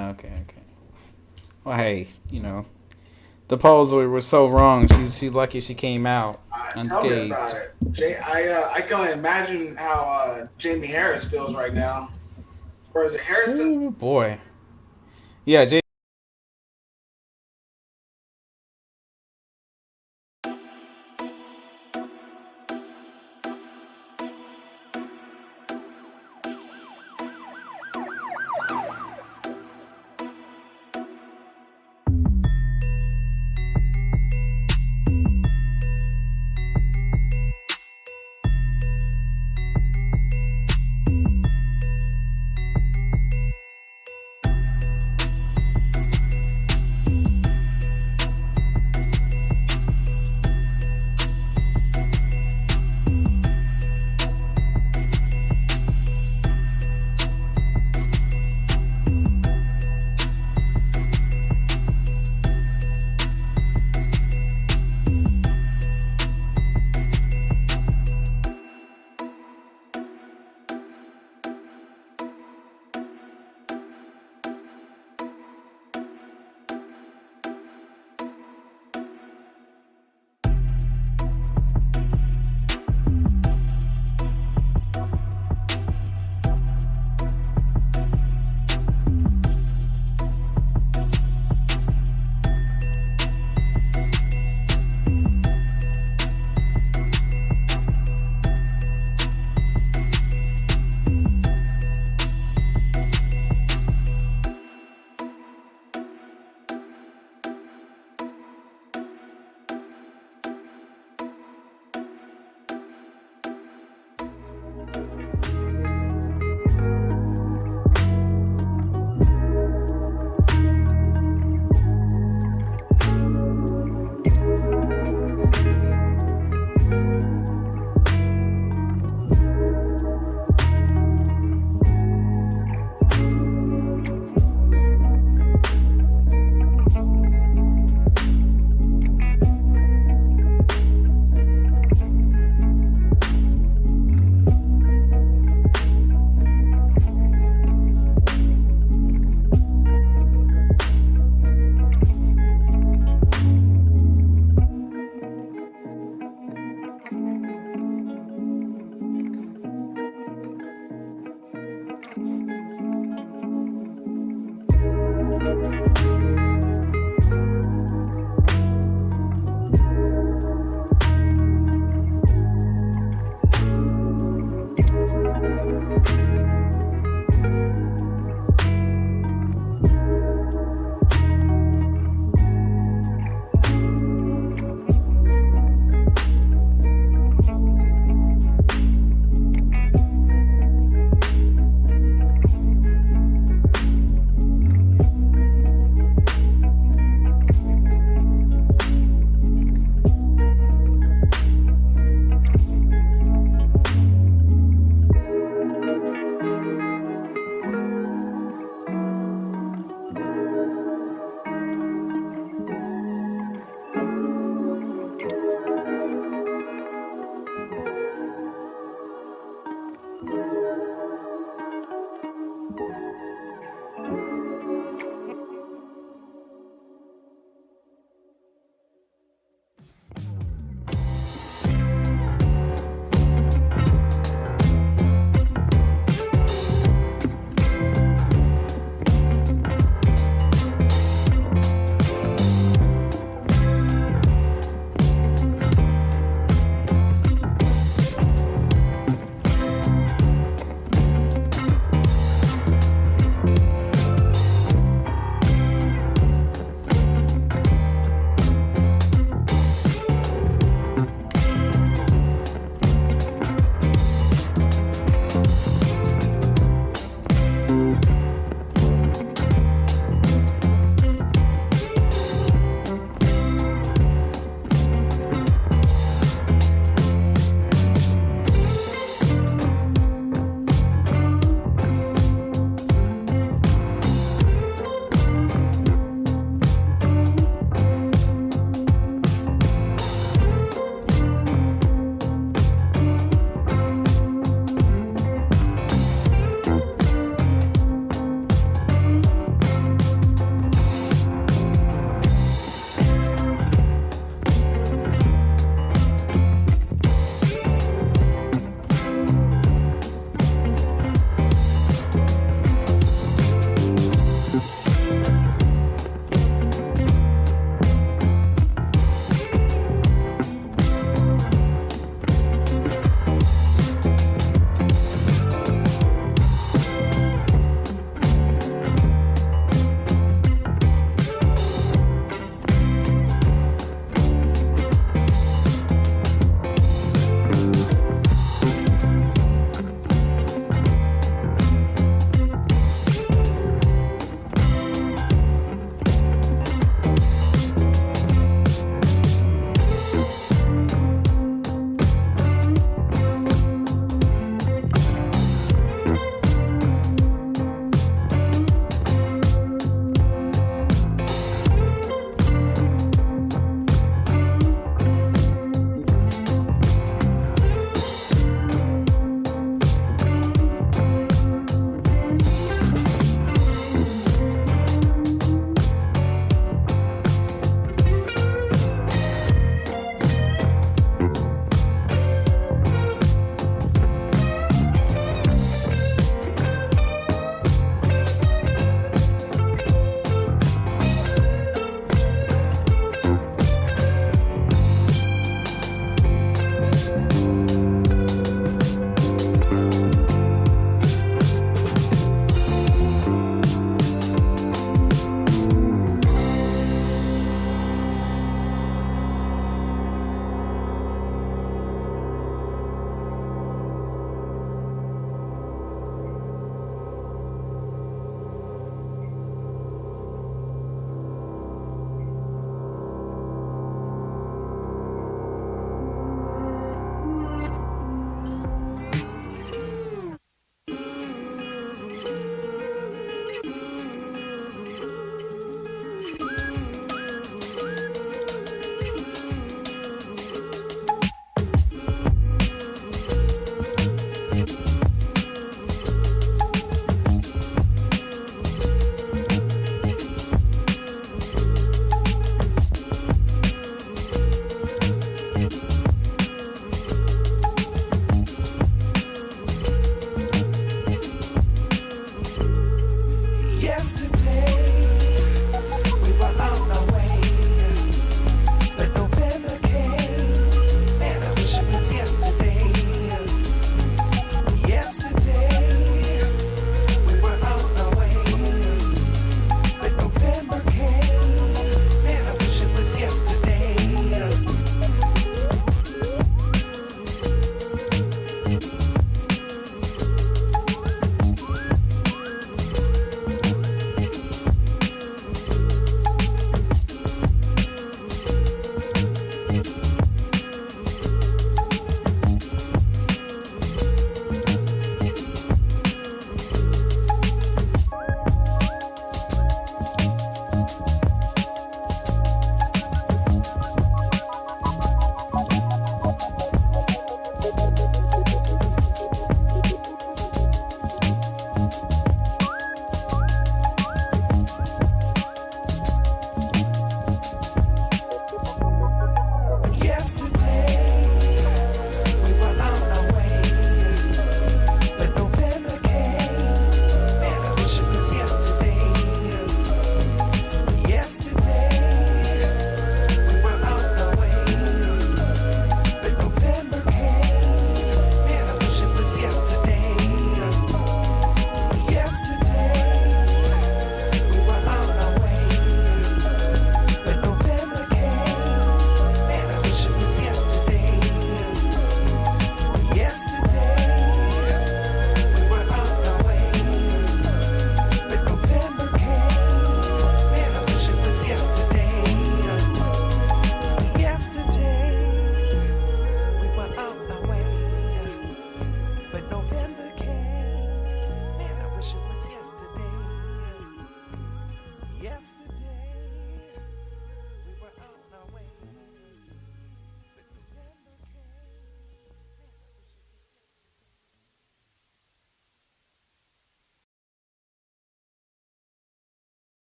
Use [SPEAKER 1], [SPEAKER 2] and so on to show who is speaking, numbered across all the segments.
[SPEAKER 1] Okay, okay. Well, hey, the polls were so wrong. She's lucky she came out
[SPEAKER 2] Tell me
[SPEAKER 1] unscathed.
[SPEAKER 2] about it. I can only imagine how Jamie Harris feels right now. Or is it Harrison?
[SPEAKER 1] Oh boy. Yeah, Jay.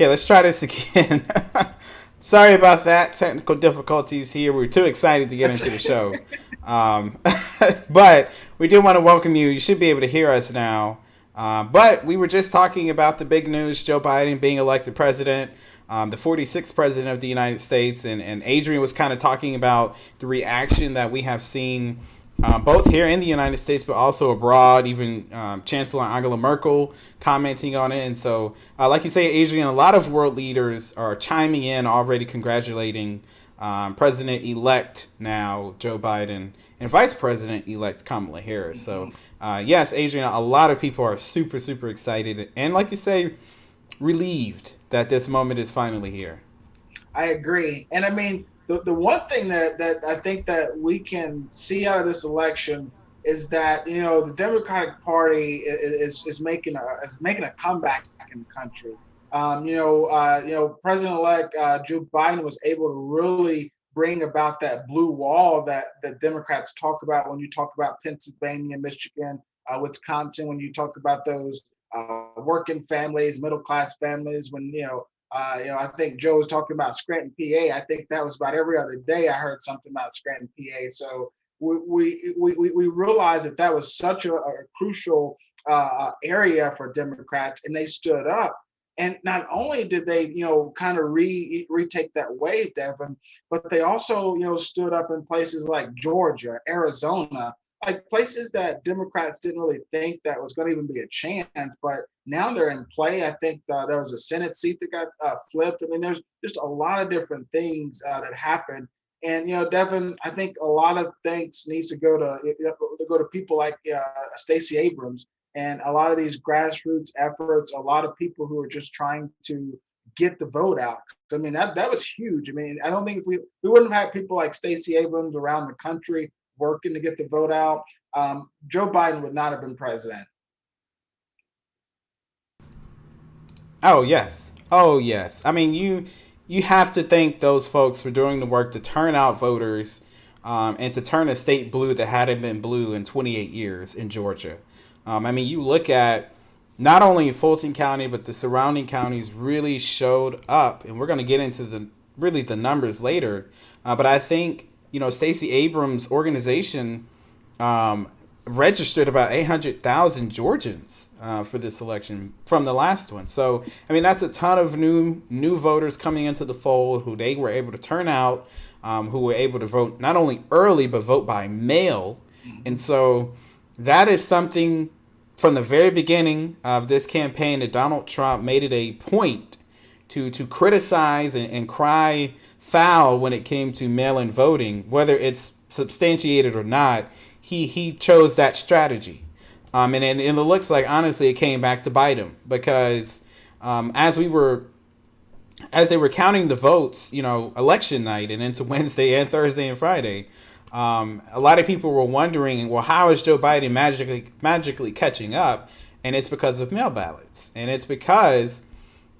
[SPEAKER 1] Okay, let's try this again. Sorry about that. Technical difficulties here. We were too excited to get into the show. But we do want to welcome you. You should be able to hear us now. But we were just talking about the big news, Joe Biden being elected president, the 46th president of the United States. And Adrian was kind of talking about the reaction that we have seen both here in the United States, but also abroad, even Chancellor Angela Merkel commenting on it. And so, like you say, Adrian, a lot of world leaders are chiming in already, congratulating President-elect now Joe Biden and Vice President-elect Kamala Harris. So, yes, Adrian, a lot of people are super, super excited. And like you say, relieved that this moment is finally here.
[SPEAKER 2] I agree. And I mean, the one thing that I think that we can see out of this election is that, you know, the Democratic Party is making a comeback in the country. President-elect Joe Biden was able to really bring about that blue wall that Democrats talk about when you talk about Pennsylvania, Michigan, Wisconsin, when you talk about those working families, middle-class families, when, I think Joe was talking about Scranton, PA. I think that was about every other day I heard something about Scranton, PA. So we realized that was such a crucial area for Democrats, and they stood up. And not only did they, kind of retake that wave, Devin, but they also, stood up in places like Georgia, Arizona, like places that Democrats didn't really think that was going to even be a chance, but now they're in play. I think there was a Senate seat that got flipped. I mean, there's just a lot of different things that happened. And, Devin, I think a lot of thanks needs to go to people like Stacey Abrams and a lot of these grassroots efforts, a lot of people who are just trying to get the vote out. I mean, that was huge. I mean, I don't think if we wouldn't have had people like Stacey Abrams around the country working to get the vote out, Joe Biden would not have been president.
[SPEAKER 1] Oh, yes. Oh, yes. I mean, you have to thank those folks for doing the work to turn out voters and to turn a state blue that hadn't been blue in 28 years in Georgia. I mean, you look at not only Fulton County, but the surrounding counties really showed up. And we're going to get into the numbers later. But I think, Stacey Abrams' organization registered about 800,000 Georgians for this election from the last one. So, I mean, that's a ton of new voters coming into the fold who they were able to turn out, who were able to vote not only early, but vote by mail. And so that is something from the very beginning of this campaign that Donald Trump made it a point to criticize and cry foul when it came to mail-in voting, whether it's substantiated or not. He chose that strategy. And it looks like, honestly, it came back to bite him because as they were counting the votes, election night and into Wednesday and Thursday and Friday, a lot of people were wondering, well, how is Joe Biden magically catching up? And it's because of mail ballots. And it's because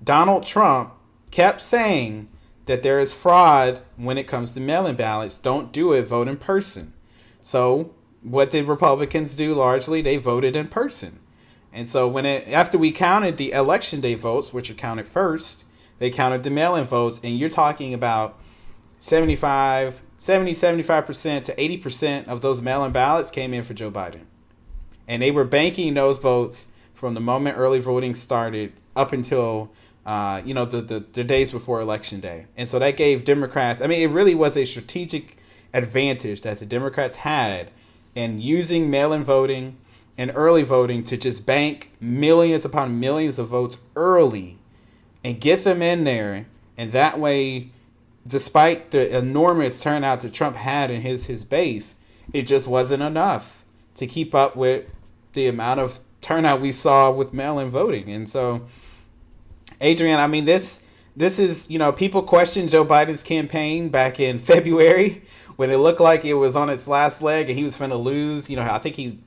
[SPEAKER 1] Donald Trump kept saying that there is fraud when it comes to mail-in ballots. Don't do it. Vote in person. So what did Republicans do largely? They voted in person. And so after we counted the election day votes, which are counted first, they counted the mail-in votes. And you're talking about 75% to 80% of those mail-in ballots came in for Joe Biden. And they were banking those votes from the moment early voting started up until, the days before Election Day. And so that gave Democrats, I mean, it really was a strategic advantage that the Democrats had in using mail-in voting and early voting to just bank millions upon millions of votes early and get them in there. And that way, despite the enormous turnout that Trump had in his base, it just wasn't enough to keep up with the amount of turnout we saw with mail-in voting. And so, Adrian, I mean, this is, people questioned Joe Biden's campaign back in February when it looked like it was on its last leg and he was finna lose. I think he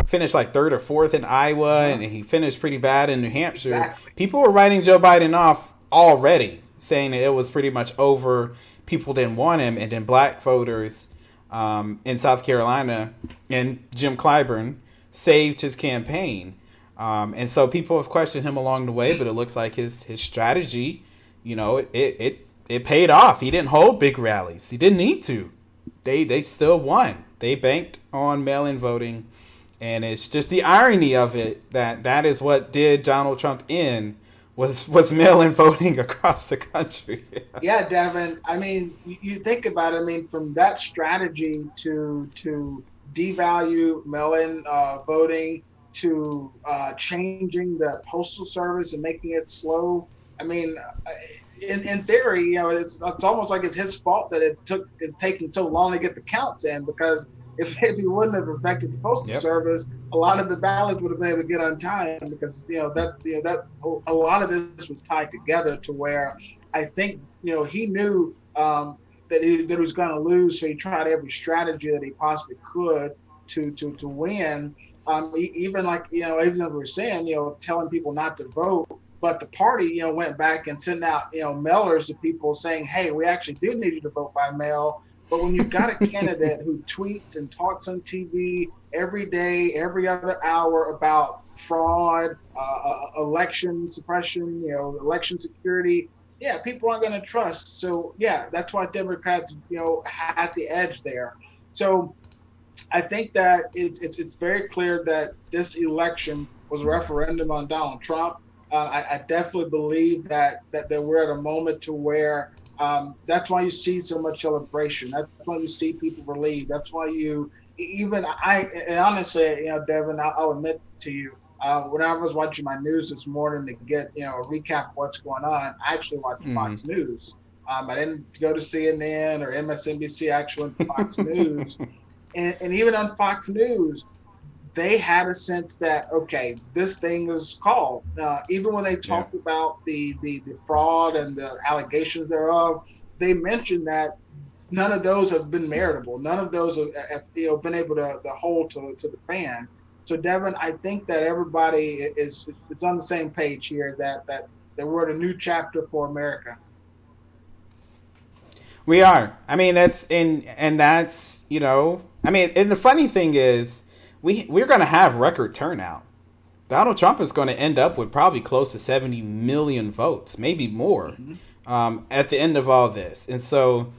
[SPEAKER 1] finished like third or fourth in Iowa and he finished pretty bad in New Hampshire. Exactly. People were writing Joe Biden off already, saying that it was pretty much over. People didn't want him. And then black voters in South Carolina and Jim Clyburn saved his campaign. And so people have questioned him along the way, but it looks like his strategy, it it paid off. He didn't hold big rallies. He didn't need to. They still won. They banked on mail-in voting, and it's just the irony of it that is what did Donald Trump in was mail-in voting across the country.
[SPEAKER 2] Yeah, Devin. I mean, you think about it. I mean, from that strategy to devalue mail-in voting to changing the postal service and making it slow. I mean, in theory, you know, it's almost like it's his fault that it's taking so long to get the counts in, because if he wouldn't have affected the postal service, a lot of the ballots would have been able to get untied, because that a lot of this was tied together to where I think he knew that he was going to lose, so he tried every strategy that he possibly could to win. Even like even as we're saying, telling people not to vote. But the party, went back and sent out, mailers to people saying, hey, we actually do need you to vote by mail. But when you've got a candidate who tweets and talks on TV every day, every other hour about fraud, election suppression, election security, yeah, people aren't going to trust. So, yeah, that's why Democrats, had the edge there. So I think that it's very clear that this election was a referendum on Donald Trump. I definitely believe that we're at a moment to where that's why you see so much celebration. That's why you see people relieved. That's why and honestly, Devin, I'll admit to you, when I was watching my news this morning to get, a recap of what's going on, I actually watched Fox News. I didn't go to CNN or MSNBC, I actually went to Fox News. And even on Fox News, they had a sense that, okay, this thing was called. Even when they talked about the fraud and the allegations thereof, they mentioned that none of those have been meritable. None of those have been able to hold to the fan. So, Devin, I think that everybody is on the same page here, that we're at a new chapter for America.
[SPEAKER 1] We are. I mean, that's and that's, I mean, and the funny thing is, we're going to have record turnout. Donald Trump is going to end up with probably close to 70 million votes, maybe more, at the end of all this. And so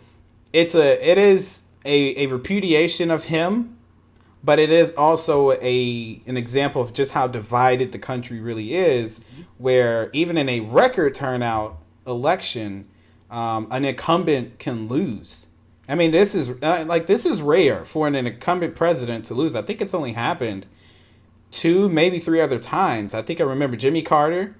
[SPEAKER 1] it is a repudiation of him, but it is also an example of just how divided the country really is, where even in a record turnout election, an incumbent can lose. I mean, this is rare for an incumbent president to lose. I think it's only happened 2, maybe 3 other times. I think I remember Jimmy Carter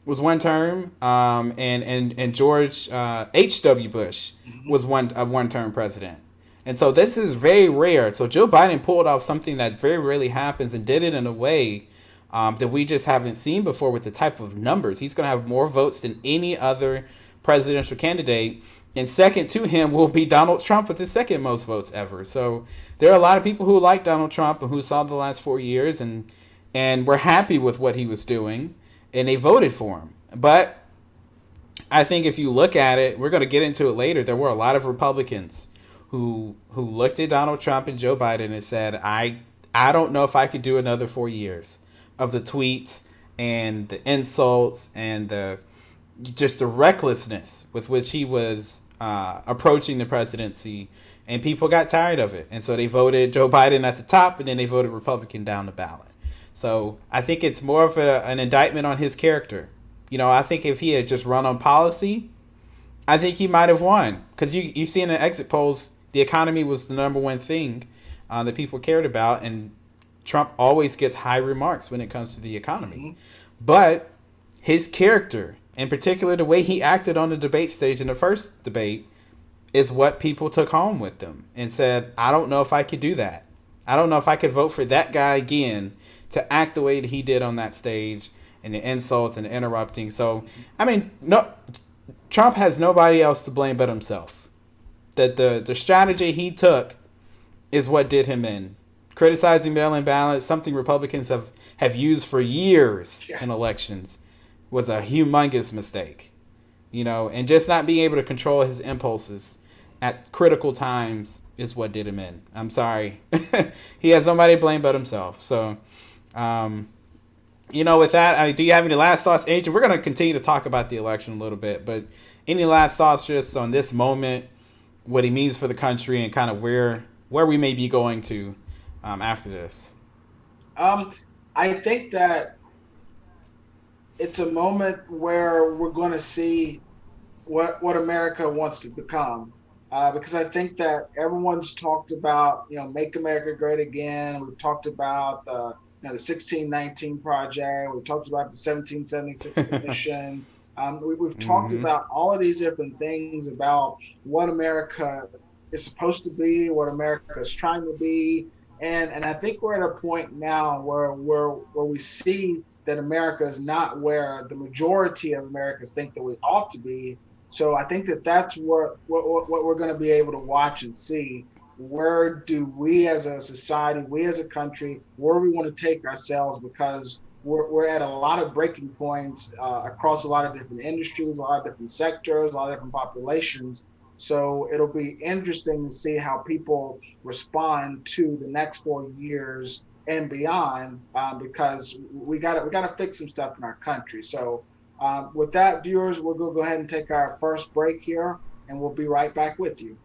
[SPEAKER 1] was one term, and George H.W. Bush was a one-term president. And so this is very rare. So Joe Biden pulled off something that very rarely happens and did it in a way that we just haven't seen before with the type of numbers. He's going to have more votes than any other presidential candidate. And second to him will be Donald Trump with the second most votes ever. So there are a lot of people who like Donald Trump and who saw the last 4 years and were happy with what he was doing, and they voted for him. But I think if you look at it, we're going to get into it later, there were a lot of Republicans who looked at Donald Trump and Joe Biden and said, I don't know if I could do another 4 years of the tweets and the insults and just the recklessness with which he was approaching the presidency, and people got tired of it. And so they voted Joe Biden at the top, and then they voted Republican down the ballot. So I think it's more of an indictment on his character. I think if he had just run on policy, I think he might have won. Because you see in the exit polls, the economy was the number one thing that people cared about, and Trump always gets high remarks when it comes to the economy. But his character, in particular, the way he acted on the debate stage in the first debate, is what people took home with them and said, I don't know if I could do that. I don't know if I could vote for that guy again to act the way that he did on that stage, and the insults and the interrupting. So, I mean, no, Trump has nobody else to blame but himself. That the strategy he took is what did him in. Criticizing mail-in ballots, something Republicans have used for years in elections, was a humongous mistake. And just not being able to control his impulses at critical times is what did him in. I'm sorry. He has nobody to blame but himself. So, with that, do you have any last thoughts, Adrian? We're going to continue to talk about the election a little bit, but any last thoughts just on this moment, what he means for the country, and kind of where we may be going to after this?
[SPEAKER 2] I think that it's a moment where we're going to see what America wants to become. Because I think that everyone's talked about, make America great again. We've talked about the 1619 project. We've talked about the 1776 commission. We've talked
[SPEAKER 1] Mm-hmm.
[SPEAKER 2] about all of these different things about what America is supposed to be, what America is trying to be, and I think we're at a point now where we see that America is not where the majority of Americans think that we ought to be. So I think that that's what we're going to be able to watch and see. Where do we as a society, we as a country, where we want to take ourselves? Because we're at a lot of breaking points across a lot of different industries, a lot of different sectors, a lot of different populations. So it'll be interesting to see how people respond to the next 4 years and beyond, because we got to fix some stuff in our country. So with that, viewers, we'll go ahead and take our first break here, and we'll be right back with you.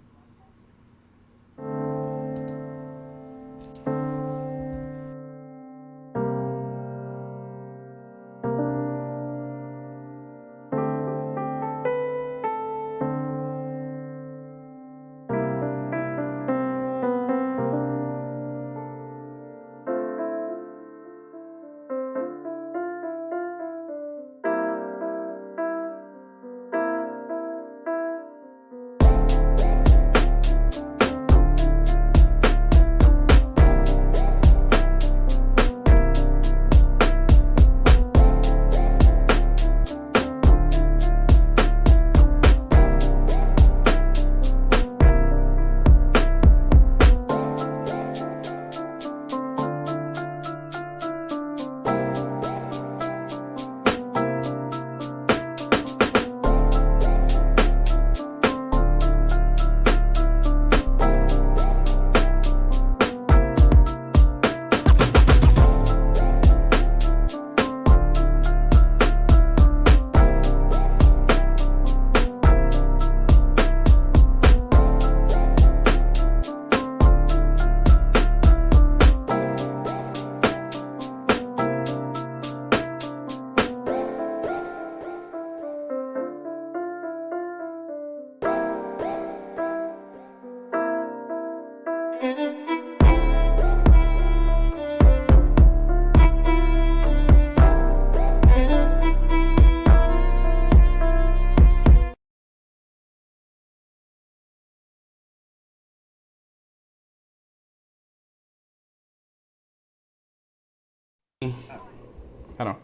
[SPEAKER 1] Hold on.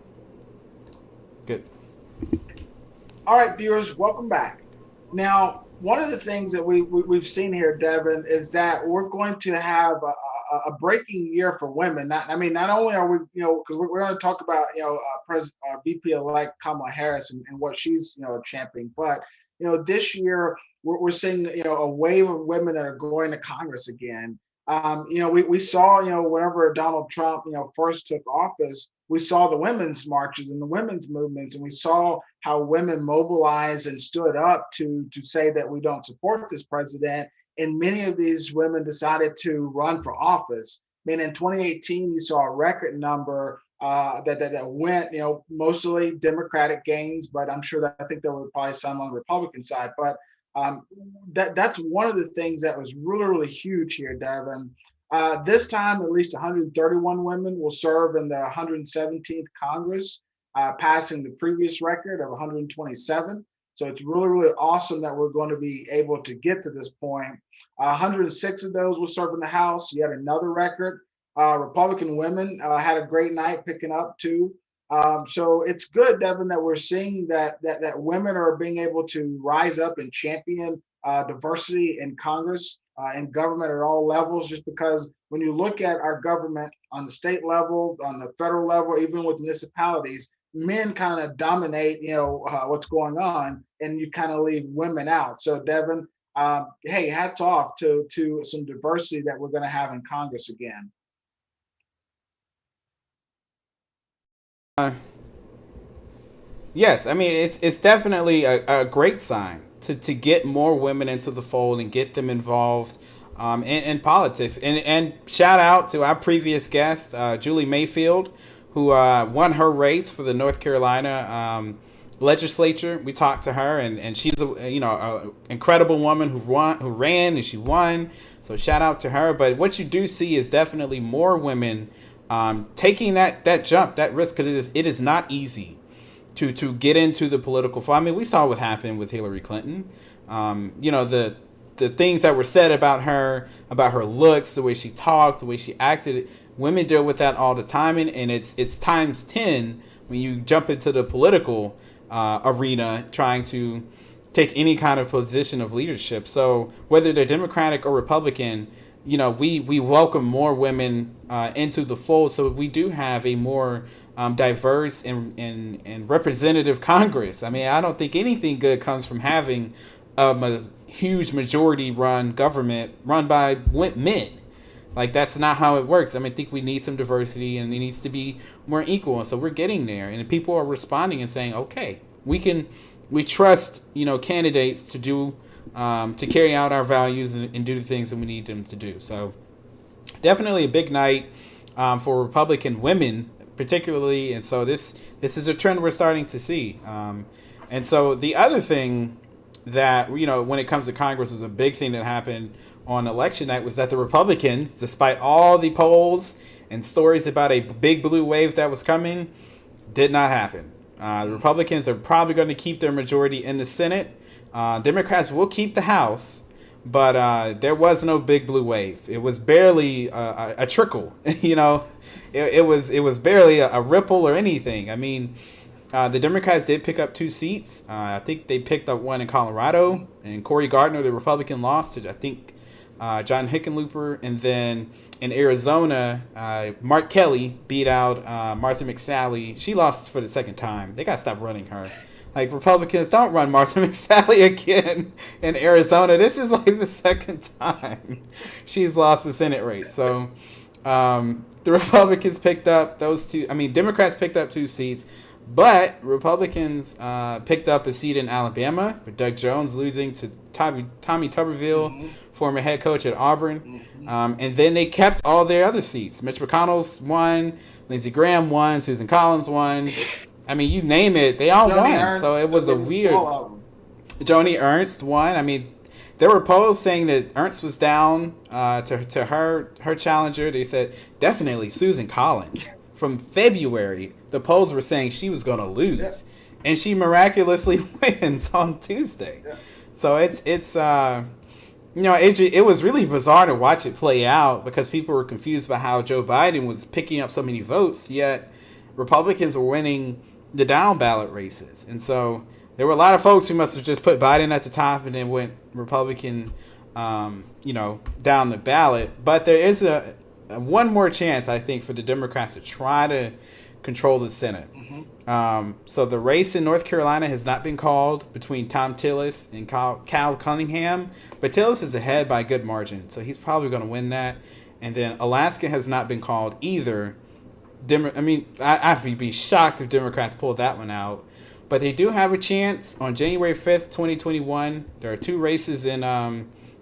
[SPEAKER 1] Good.
[SPEAKER 2] All right, viewers, welcome back. Now, one of the things that we've seen here, Devin, is that we're going to have a breaking year for women. Not only are we, because we're going to talk about, VP-elect Kamala Harris and what she's, championing, but this year we're seeing, a wave of women that are going to Congress again. We saw, whenever Donald Trump, first took office, we saw the women's marches and the women's movements, and we saw how women mobilized and stood up to say that we don't support this president. And many of these women decided to run for office. I mean, in 2018, you saw a record number that went, mostly Democratic gains, but I'm sure that I think there were probably some on the Republican side. But that's one of the things that was really, really huge here, Devin. This time, at least 131 women will serve in the 117th Congress, passing the previous record of 127. So it's really, really awesome that we're going to be able to get to this point. 106 of those will serve in the House, yet another record. Republican women had a great night picking up too. So it's good, Devin, that we're seeing that women are being able to rise up and champion diversity in Congress and government at all levels. Just because when you look at our government on the state level, on the federal level, even with municipalities, men kind of dominate, what's going on, and you kind of leave women out. So, Devin, hey, hats off to some diversity that we're going to have in Congress again.
[SPEAKER 1] Yes, I mean it's definitely a great sign to get more women into the fold and get them involved in politics. And shout out to our previous guest, Julie Mayfield, who won her race for the North Carolina legislature. We talked to her, and she's a incredible woman who ran and she won. So shout out to her. But what you do see is definitely more women taking that jump, that risk, because it is not easy to get into the political fight. I mean, we saw what happened with Hillary Clinton. The things that were said about her looks, the way she talked, the way she acted. Women deal with that all the time, and it's times 10 when you jump into the political arena trying to take any kind of position of leadership. So whether they're Democratic or Republican, we welcome more women into the fold, so we do have a more diverse and representative Congress. I mean, I don't think anything good comes from having a huge majority run government run by men. Like, that's not how it works. I mean, I think we need some diversity, and it needs to be more equal. And so we're getting there, and people are responding and saying, okay, we trust candidates to do to carry out our values and do the things that we need them to do. So definitely a big night for Republican women, particularly. And so this is a trend we're starting to see. And so the other thing that, when it comes to Congress, is a big thing that happened on election night was that the Republicans, despite all the polls and stories about a big blue wave that was coming, did not happen. The Republicans are probably going to keep their majority in the Senate. Democrats will keep the House, but there was no big blue wave. It was barely a trickle. It was barely a ripple or anything. I mean, the Democrats did pick up 2 seats. I think they picked up one in Colorado, and Cory Gardner, the Republican, lost to, I think, John Hickenlooper. And then in Arizona, Mark Kelly beat out Martha McSally. She lost for the second time. They got to stop running her. Like, Republicans, don't run Martha McSally again in Arizona. This is like the second time she's lost the Senate race. So the Republicans picked up those 2. I mean, Democrats picked up 2 seats. But Republicans picked up a seat in Alabama, with Doug Jones losing to Tommy Tuberville, former head coach at Auburn. And then they kept all their other seats. Mitch McConnell's won, Lindsey Graham won, Susan Collins won. I mean, you name it, they all won. Ernst, so it was a weird. Joni Ernst won. I mean, there were polls saying that Ernst was down to her challenger. They said definitely Susan Collins. From February, the polls were saying she was going to lose, and she miraculously wins on Tuesday. So it's it was really bizarre to watch it play out, because people were confused by how Joe Biden was picking up so many votes, yet Republicans were winning the down ballot races. And so there were a lot of folks who must have just put Biden at the top and then went Republican, down the ballot. But there is one more chance, I think, for the Democrats to try to control the Senate. So the race in North Carolina has not been called between Tom Tillis and Cal Cunningham, but Tillis is ahead by a good margin, so he's probably going to win that. And then Alaska has not been called either. I'd be shocked if Democrats pulled that one out. But they do have a chance on January 5th, 2021. There are 2 races in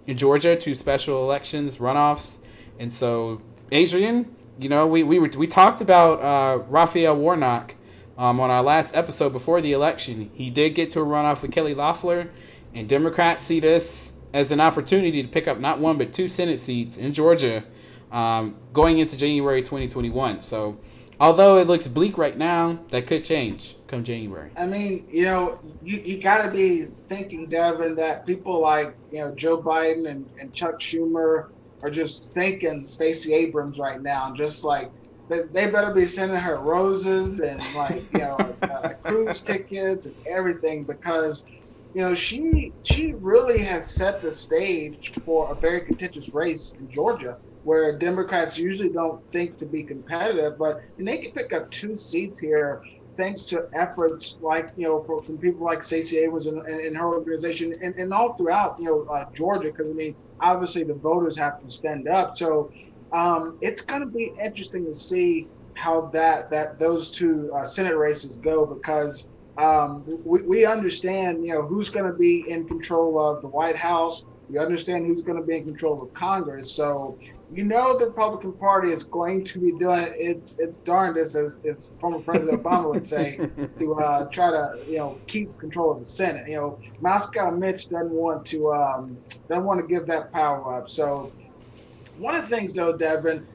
[SPEAKER 1] Georgia, 2 special elections, runoffs. And so, Adrian, we talked about Raphael Warnock on our last episode before the election. He did get to a runoff with Kelly Loeffler, and Democrats see this as an opportunity to pick up not 1 but 2 Senate seats in Georgia going into January 2021. So, although it looks bleak right now, that could change come January.
[SPEAKER 2] I mean, you got to be thinking, Devin, that people like Joe Biden and Chuck Schumer are just thinking Stacey Abrams right now, just like they better be sending her roses and cruise tickets and everything, because she really has set the stage for a very contentious race in Georgia, where Democrats usually don't think to be competitive, and they can pick up 2 seats here thanks to efforts like from people like Stacey Abrams and her organization and all throughout Georgia, because obviously the voters have to stand up. So it's going to be interesting to see how those 2 Senate races go, because we understand, who's going to be in control of the White House. We understand who's going to be in control of Congress. So, the Republican Party is going to be doing its darndest, as former President Obama would say, to try to keep control of the Senate. Moscow Mitch doesn't want to give that power up. So, one of the things, though, Devin,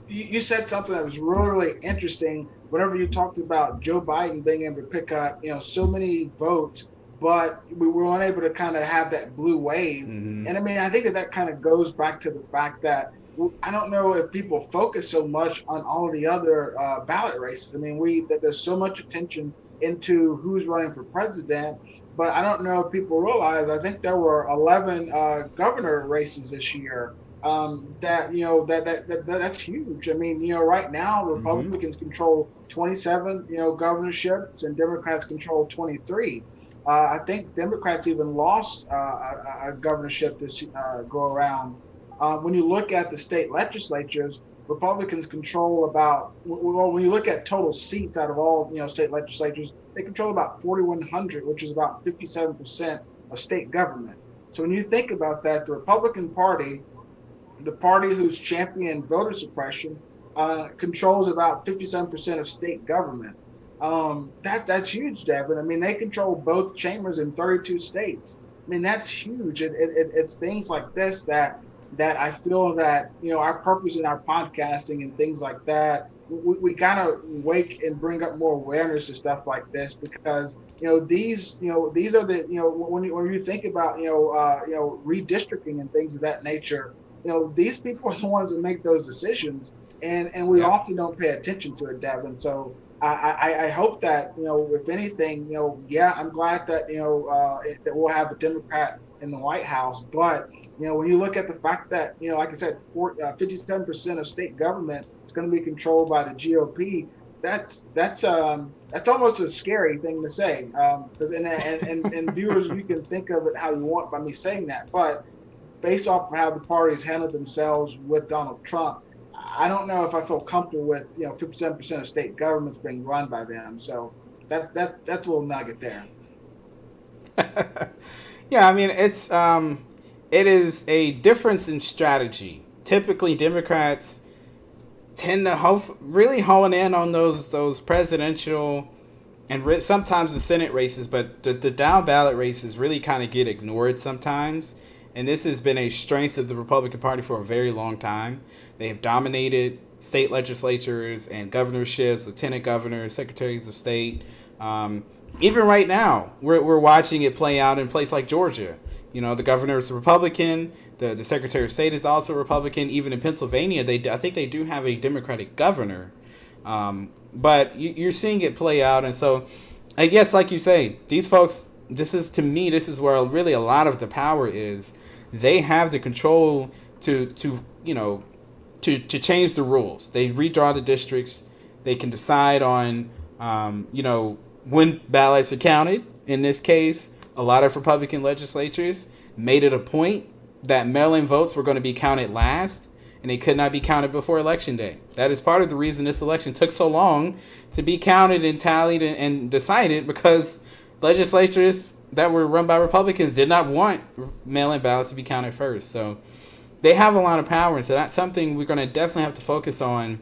[SPEAKER 2] you said something that was really, really interesting. Whenever you talked about Joe Biden being able to pick up, so many votes, but we were unable to kind of have that blue wave.
[SPEAKER 1] Mm-hmm.
[SPEAKER 2] And I mean, I think that kind of goes back to the fact that I don't know if people focus so much on all of the other ballot races. I mean, that there's so much attention into who's running for president, but I don't know if people realize. I think there were 11 governor races this year. That's huge. I mean, right now Republicans control 27, governorships, and Democrats control 23. I think Democrats even lost a governorship this go around. When you look at the state legislatures, Republicans control about. Well, when you look at total seats out of all state legislatures, they control about 4,100, which is about 57% of state government. So when you think about that, the Republican Party, the party who's championed voter suppression, controls about 57% of state government. That's huge, Devin. I mean, they control both chambers in 32 states. I mean, that's huge. It's things like this that I feel that our purpose in our podcasting and things like that. We gotta wake and bring up more awareness to stuff like this, because these are the when you think about redistricting and things of that nature. These people are the ones that make those decisions, and we often don't pay attention to it, Devin. So I hope that if anything, I'm glad that that we'll have a Democrat in the White House. But when you look at the fact that like I said, 57% of state government is going to be controlled by the GOP, that's almost a scary thing to say. Because and viewers, you can think of it how you want by me saying that, but based off of how the parties handled themselves with Donald Trump, I don't know if I feel comfortable with 57% of state governments being run by them. So that's a little nugget there.
[SPEAKER 1] Yeah, I mean, it is a difference in strategy. Typically, Democrats tend to really hone in on those presidential and sometimes the Senate races, but the down ballot races really kind of get ignored sometimes. And this has been a strength of the Republican Party for a very long time. They have dominated state legislatures and governorships, lieutenant governors, secretaries of state. Even right now, we're watching it play out in a place like Georgia. The governor is a Republican. The secretary of state is also a Republican. Even in Pennsylvania, I think they do have a Democratic governor. But you're seeing it play out. And so I guess, like you say, these folks, this is where really a lot of the power is. They have the control to change the rules. They redraw the districts. They can decide on, when ballots are counted. In this case, a lot of Republican legislatures made it a point that mail-in votes were going to be counted last, and they could not be counted before Election Day. That is part of the reason this election took so long to be counted and tallied and decided, because legislatures that were run by Republicans did not want mail-in ballots to be counted first. So they have a lot of power, and so that's something we're going to definitely have to focus on,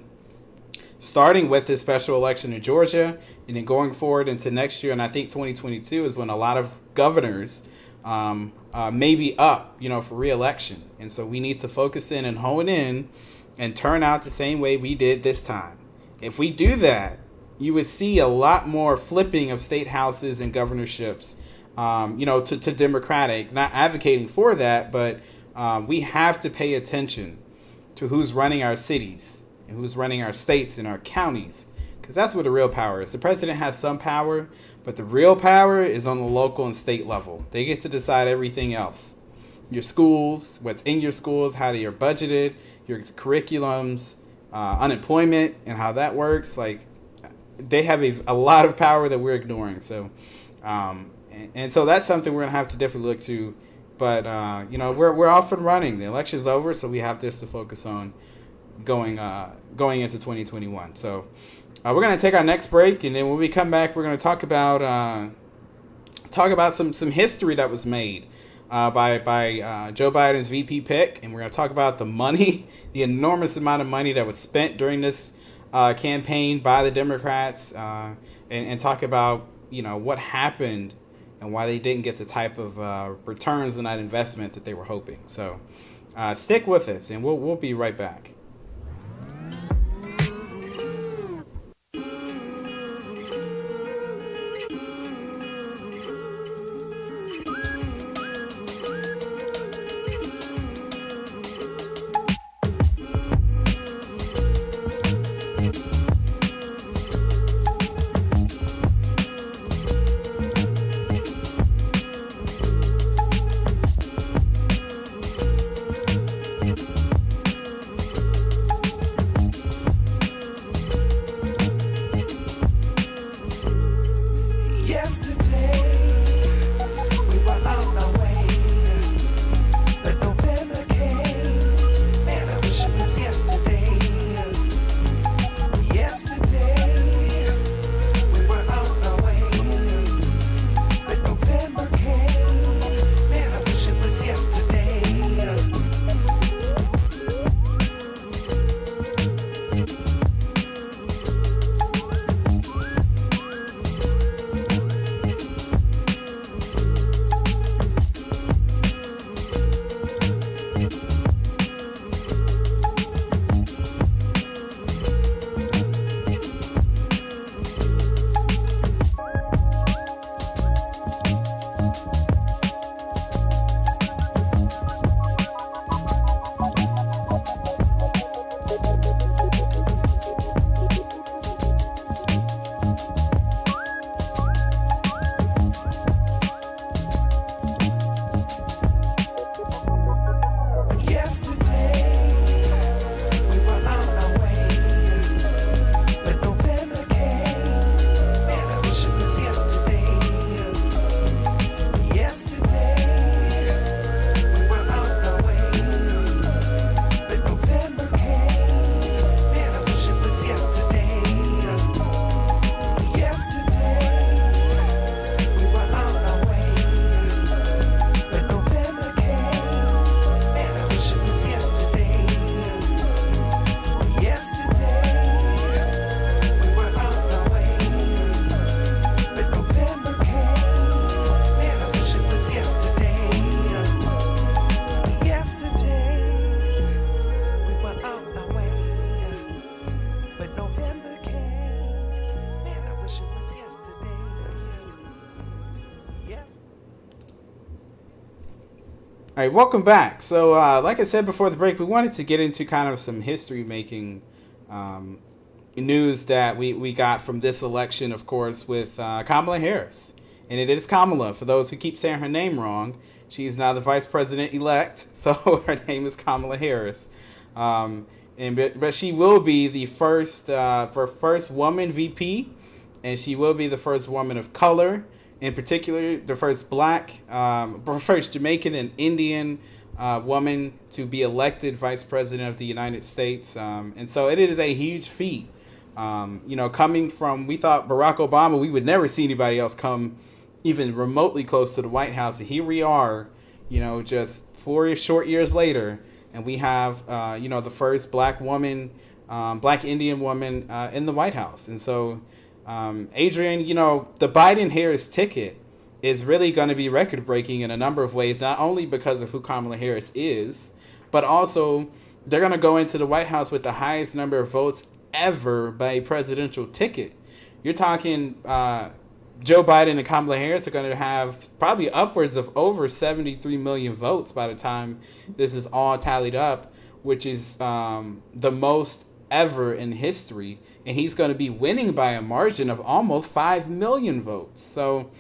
[SPEAKER 1] starting with this special election in Georgia and then going forward into next year. And I think 2022 is when a lot of governors may be up, for re-election. And so we need to focus in and hone in and turn out the same way we did this time. If we do that, you would see a lot more flipping of state houses and governorships, to Democratic. Not advocating for that, but we have to pay attention to who's running our cities and who's running our states and our counties, because that's where the real power is. The president has some power, but the real power is on the local and state level. They get to decide everything else. Your schools, what's in your schools, how they are budgeted, your curriculums, unemployment, and how that works. Like, they have a lot of power that we're ignoring. So, and so that's something we're gonna have to definitely look to. But we're off and running. The election's over, so we have this to focus on going into 2021. So, We're going to take our next break, and then when we come back, we're going to talk about some history that was made by Joe Biden's VP pick, and we're going to talk about the money, the enormous amount of money that was spent during this campaign by the Democrats, and talk about what happened and why they didn't get the type of returns on that investment that they were hoping. So stick with us, and we'll be right back. All right, welcome back. So, like I said before the break, we wanted to get into kind of some history-making news that we got from this election, of course, with Kamala Harris. And it is Kamala, for those who keep saying her name wrong. She's now the vice president-elect, so her name is Kamala Harris. But she will be the first woman VP, and she will be the first woman of color, in particular, the first first Jamaican and Indian woman to be elected vice president of the United States. And so it is a huge feat. Coming from, we thought Barack Obama, we would never see anybody else come even remotely close to the White House. And here we are, just 4 short years later, and we have, the first black woman, black Indian woman in the White House. And so, Adrian, the Biden-Harris ticket is really going to be record-breaking in a number of ways, not only because of who Kamala Harris is, but also they're going to go into the White House with the highest number of votes ever by a presidential ticket. You're talking Joe Biden and Kamala Harris are going to have probably upwards of over 73 million votes by the time this is all tallied up, which is the most ever in history. And he's going to be winning by a margin of almost 5 million votes. So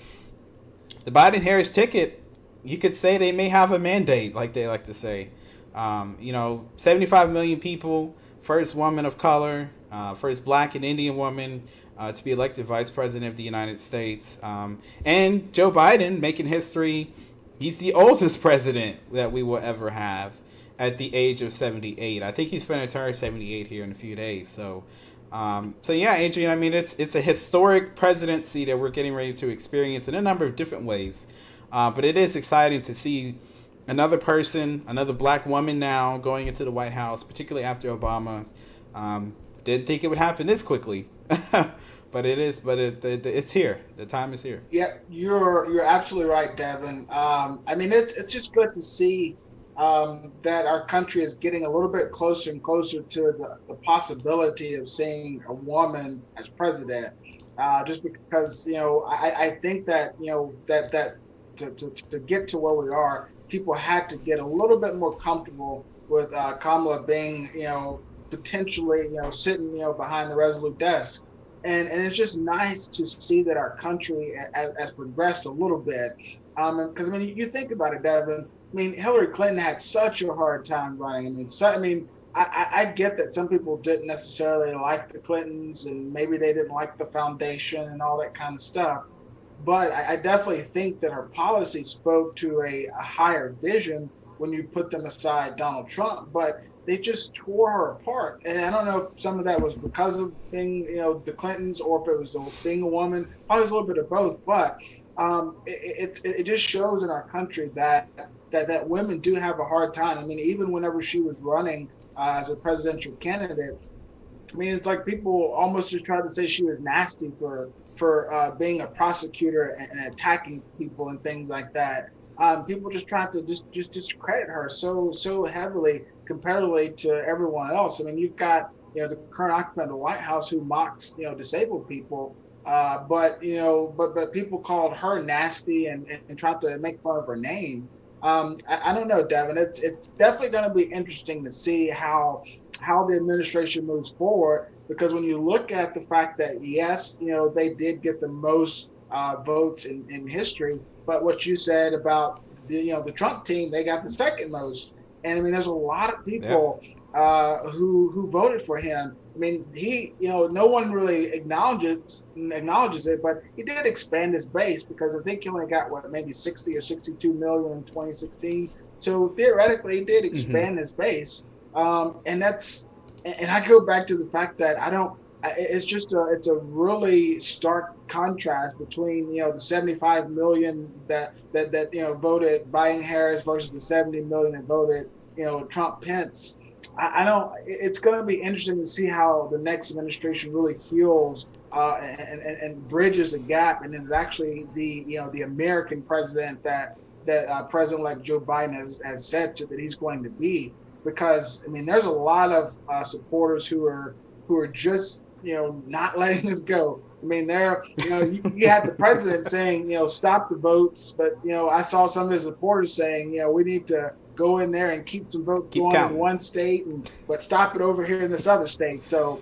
[SPEAKER 1] the Biden-Harris ticket, you could say they may have a mandate, like they like to say. 75 million people, first woman of color, first black and Indian woman to be elected vice president of the United States. And Joe Biden making history. He's the oldest president that we will ever have at the age of 78. I think he's going to turn 78 here in a few days. So So yeah, Adrian, I mean, it's a historic presidency that we're getting ready to experience in a number of different ways. But it is exciting to see another person, another black woman now going into the White House, particularly after Obama. Didn't think it would happen this quickly, but it is. But it's here. The time is here.
[SPEAKER 2] Yeah, you're absolutely right, Devin. I mean, it's just good to see that our country is getting a little bit closer and closer to the possibility of seeing a woman as president. Just because I think that that to get to where we are, people had to get a little bit more comfortable with Kamala being potentially sitting behind the Resolute desk. And it's just nice to see that our country has progressed a little bit. Because I mean, you think about it, Devin. I mean, Hillary Clinton had such a hard time running. I get that some people didn't necessarily like the Clintons, and maybe they didn't like the foundation and all that kind of stuff. But I definitely think that her policy spoke to a higher vision when you put them aside Donald Trump. But they just tore her apart. And I don't know if some of that was because of being, the Clintons, or if it was being a woman. Probably was a little bit of both. But it just shows in our country that women do have a hard time. I mean, even whenever she was running as a presidential candidate, I mean, it's like people almost just tried to say she was nasty for being a prosecutor and attacking people and things like that. People just tried to just discredit her so heavily comparatively to everyone else. I mean, you've got the current occupant of the White House who mocks disabled people, but people called her nasty and tried to make fun of her name. I don't know, Devin. It's definitely going to be interesting to see how the administration moves forward, because when you look at the fact that yes, they did get the most votes in history, but what you said about the Trump team, they got the second most. And I mean, there's a lot of people who voted for him. I mean, he, no one really acknowledges it, but he did expand his base, because I think he only got maybe 60 or 62 million in 2016. So theoretically, he did expand his base. And I go back to the fact that it's a really stark contrast between the 75 million that voted Biden Harris versus the 70 million that voted Trump Pence. It's going to be interesting to see how the next administration really heals and bridges the gap, and is actually the American president that President-elect Joe Biden has said that he's going to be. Because I mean, there's a lot of supporters who are just not letting this go. I mean, you had the president saying stop the votes, but I saw some of his supporters saying we need to go in there and keep some votes going in one state, but stop it over here in this other state. So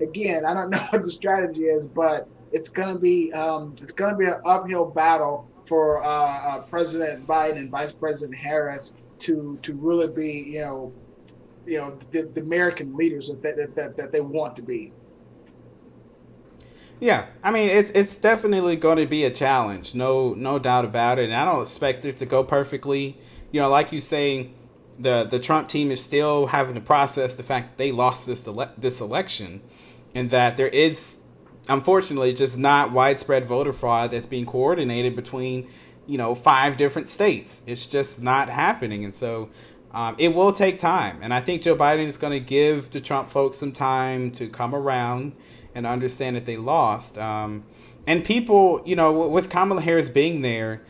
[SPEAKER 2] again, I don't know what the strategy is, but it's going to be an uphill battle for President Biden and Vice President Harris to really be the American leaders that they want to be.
[SPEAKER 1] Yeah, I mean, it's definitely going to be a challenge, no doubt about it. And I don't expect it to go perfectly. Like you say, the Trump team is still having to process the fact that they lost this election, and that there is, unfortunately, just not widespread voter fraud that's being coordinated between 5 different states. It's just not happening. And so it will take time. And I think Joe Biden is going to give the Trump folks some time to come around and understand that they lost. And people, with Kamala Harris being there,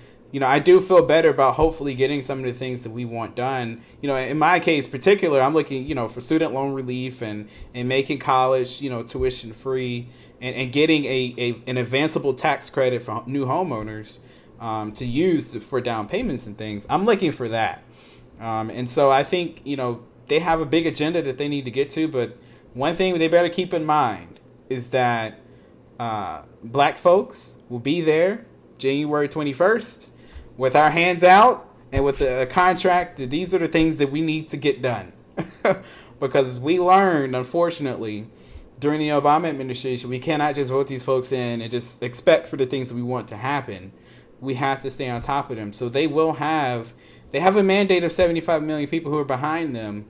[SPEAKER 1] I do feel better about hopefully getting some of the things that we want done. In my case particular, I'm looking, for student loan relief and making college, tuition free, and getting an advanceable tax credit for new homeowners to use for down payments and things. I'm looking for that. And so I think, they have a big agenda that they need to get to. But one thing they better keep in mind is that black folks will be there January 21st with our hands out and with a contract that these are the things that we need to get done. Because we learned, unfortunately, during the Obama administration, we cannot just vote these folks in and just expect for the things that we want to happen. We have to stay on top of them. So they have a mandate of 75 million people who are behind them,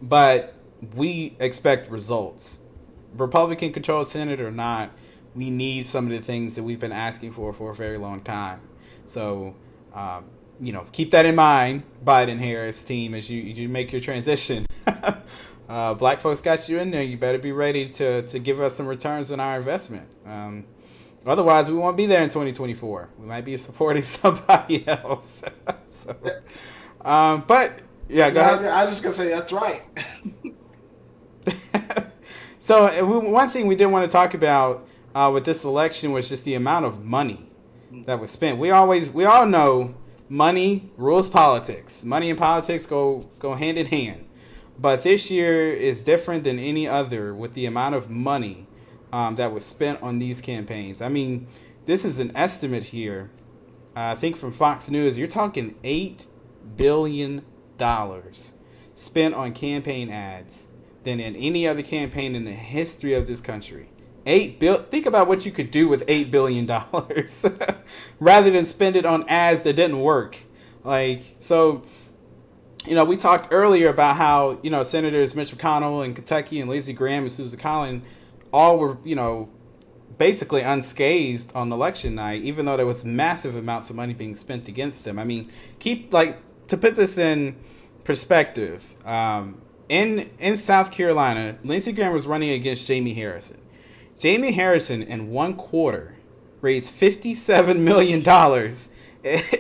[SPEAKER 1] but we expect results. Republican-controlled Senate or not, we need some of the things that we've been asking for a very long time. So, keep that in mind, Biden-Harris team, as you make your transition. Black folks got you in there. You better be ready to give us some returns on our investment. Otherwise, we won't be there in 2024. We might be supporting somebody else. So, but yeah, go ahead.
[SPEAKER 2] I was just gonna say that's right.
[SPEAKER 1] So one thing we did want to talk about with this election was just the amount of money that was spent. We all know money rules politics. Money and politics go hand in hand. But this year is different than any other with the amount of money that was spent on these campaigns. I mean, this is an estimate here. I think from Fox News, you're talking $8 billion spent on campaign ads than in any other campaign in the history of this country. Think about what you could do with $8 billion rather than spend it on ads that didn't work. We talked earlier about how, Senators Mitch McConnell in Kentucky and Lindsey Graham and Susan Collins all were, basically unscathed on election night, even though there was massive amounts of money being spent against them. I mean, to put this in perspective, in South Carolina, Lindsey Graham was running against Jamie Harrison. Jamie Harrison in one quarter raised $57 million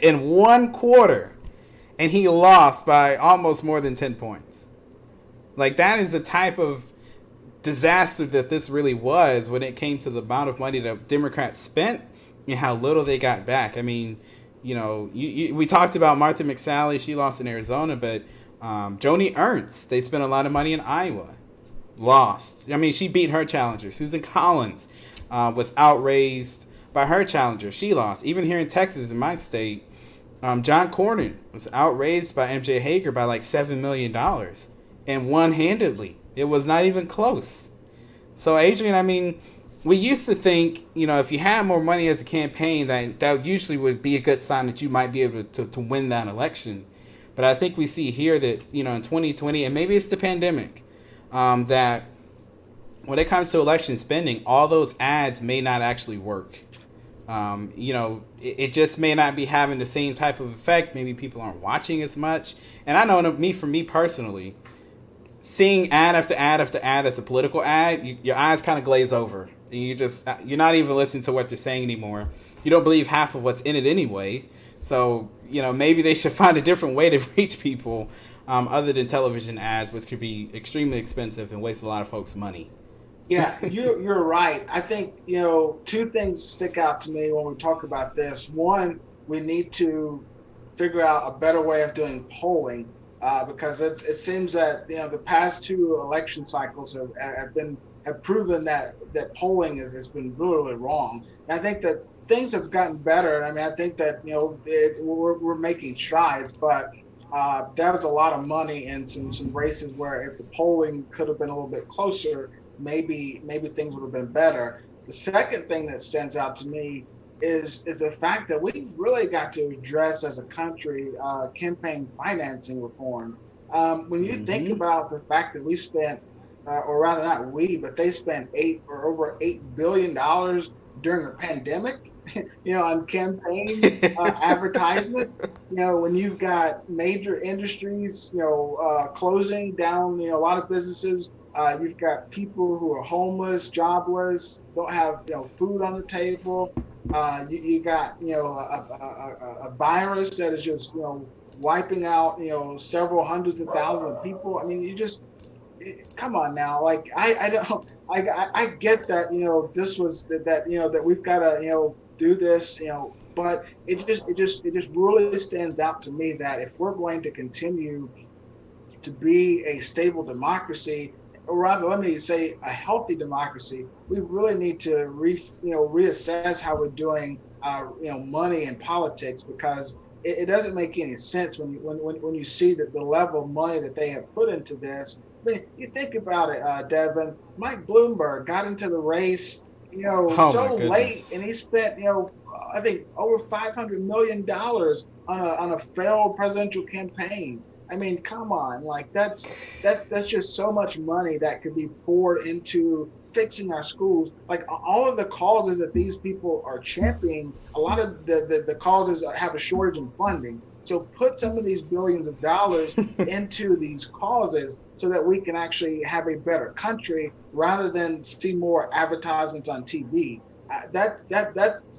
[SPEAKER 1] in one quarter, and he lost by almost more than 10 points. That is the type of disaster that this really was when it came to the amount of money that Democrats spent and how little they got back. I mean, we talked about Martha McSally. She lost in Arizona, but Joni Ernst, they spent a lot of money in Iowa. Lost. I mean, she beat her challenger. Susan Collins was outraised by her challenger. She lost. Even here in Texas, in my state, John Cornyn was outraised by MJ Hager by like $7 million. And one-handedly. It was not even close. So, Adrian, I mean, we used to think, if you had more money as a campaign, that usually would be a good sign that you might be able to win that election. But I think we see here that, in 2020, and maybe it's the pandemic, that when it comes to election spending, all those ads may not actually work. It just may not be having the same type of effect. Maybe people aren't watching as much. And I know for me personally, seeing ad after ad after ad as a political ad, your eyes kind of glaze over. And you're not even listening to what they're saying anymore. You don't believe half of what's in it anyway. So, maybe they should find a different way to reach people other than television ads, which could be extremely expensive and waste a lot of folks' money.
[SPEAKER 2] Yeah, you're right. I think, two things stick out to me when we talk about this. One, we need to figure out a better way of doing polling because it seems that, the past two election cycles have proven that polling has been really wrong. And I think that things have gotten better. I mean, I think that, we're making strides, but there was a lot of money in some races where if the polling could have been a little bit closer, maybe things would have been better. The second thing that stands out to me is the fact that we really got to address as a country campaign financing reform. When you think about the fact that we spent, or rather not we, but they spent over $8 billion during the pandemic, on campaign advertisement. When you've got major industries, closing down, a lot of businesses. You've got people who are homeless, jobless, don't have food on the table. You got a virus that is just wiping out several hundreds of thousands of people. I mean, come on now. Like I get that this was that we've got to do this but it just really stands out to me that if we're going to continue to be a stable democracy, or rather, let me say a healthy democracy, we really need to reassess how we're doing money in politics, because it doesn't make any sense when you see that the level of money that they have put into this. I mean, you think about it, Devin. Mike Bloomberg got into the race, so late, and he spent, I think over $500 million on a failed presidential campaign. I mean, come on, like that's just so much money that could be poured into fixing our schools, like all of the causes that these people are championing, a lot of the causes have a shortage in funding. So put some of these billions of dollars into these causes so that we can actually have a better country rather than see more advertisements on TV. That's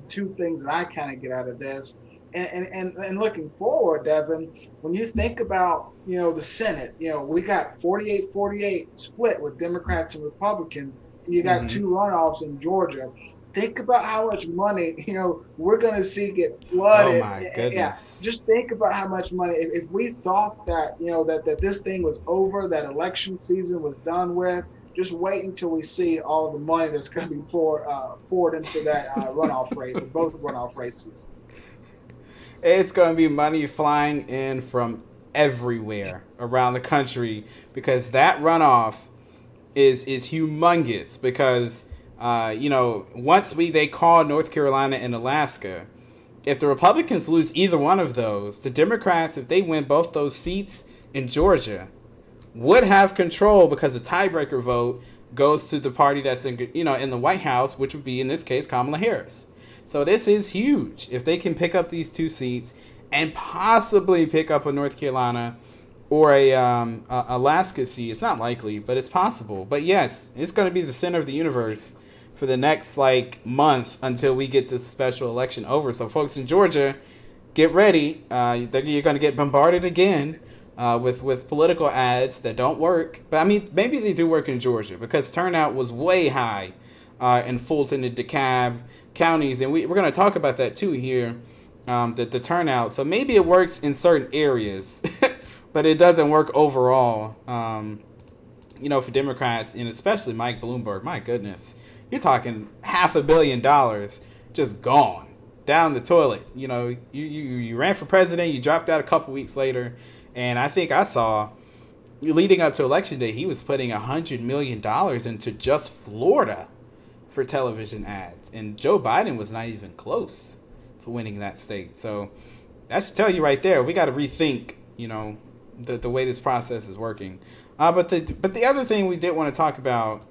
[SPEAKER 2] two things that I kind of get out of this. And looking forward, Devin, when you think about, the Senate, we got 48-48 split with Democrats and Republicans. And you got two runoffs in Georgia. Think about how much money, we're going to see get flooded.
[SPEAKER 1] Oh my goodness.
[SPEAKER 2] Yeah, just think about how much money. If we thought that, that this thing was over, that election season was done with, just wait until we see all of the money that's going to be poured into that runoff race, both runoff races.
[SPEAKER 1] It's going to be money flying in from everywhere around the country because that runoff is humongous because, once they call North Carolina and Alaska, if the Republicans lose either one of those, the Democrats, if they win both those seats in Georgia, would have control because the tiebreaker vote goes to the party that's in the White House, which would be, in this case, Kamala Harris. So this is huge. If they can pick up these two seats and possibly pick up a North Carolina or a Alaska seat, it's not likely, but it's possible. But yes, it's going to be the center of the universe for the next month until we get this special election over. So folks in Georgia, get ready. You're going to get bombarded again with political ads that don't work. But I mean, maybe they do work in Georgia because turnout was way high in Fulton and DeKalb counties, and we're going to talk about that too here, the turnout. So maybe it works in certain areas, but it doesn't work overall. For Democrats, and especially Mike Bloomberg. My goodness, you're talking $500 million just gone down the toilet. You ran for president, you dropped out a couple weeks later, and I think I saw leading up to election day he was putting $100 million into just Florida for television ads, and Joe Biden was not even close to winning that state. So that should tell you right there, we got to rethink, the way this process is working. But the other thing we did want to talk about,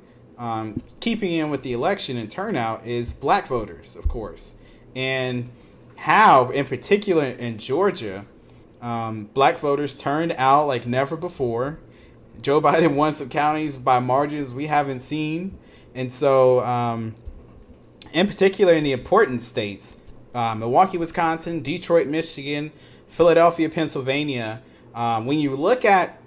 [SPEAKER 1] keeping in with the election and turnout, is black voters, of course, and how, in particular in Georgia, black voters turned out like never before. Joe Biden won some counties by margins we haven't seen. And so, in particular in the important states, Milwaukee, Wisconsin, Detroit, Michigan, Philadelphia, Pennsylvania, when you look at,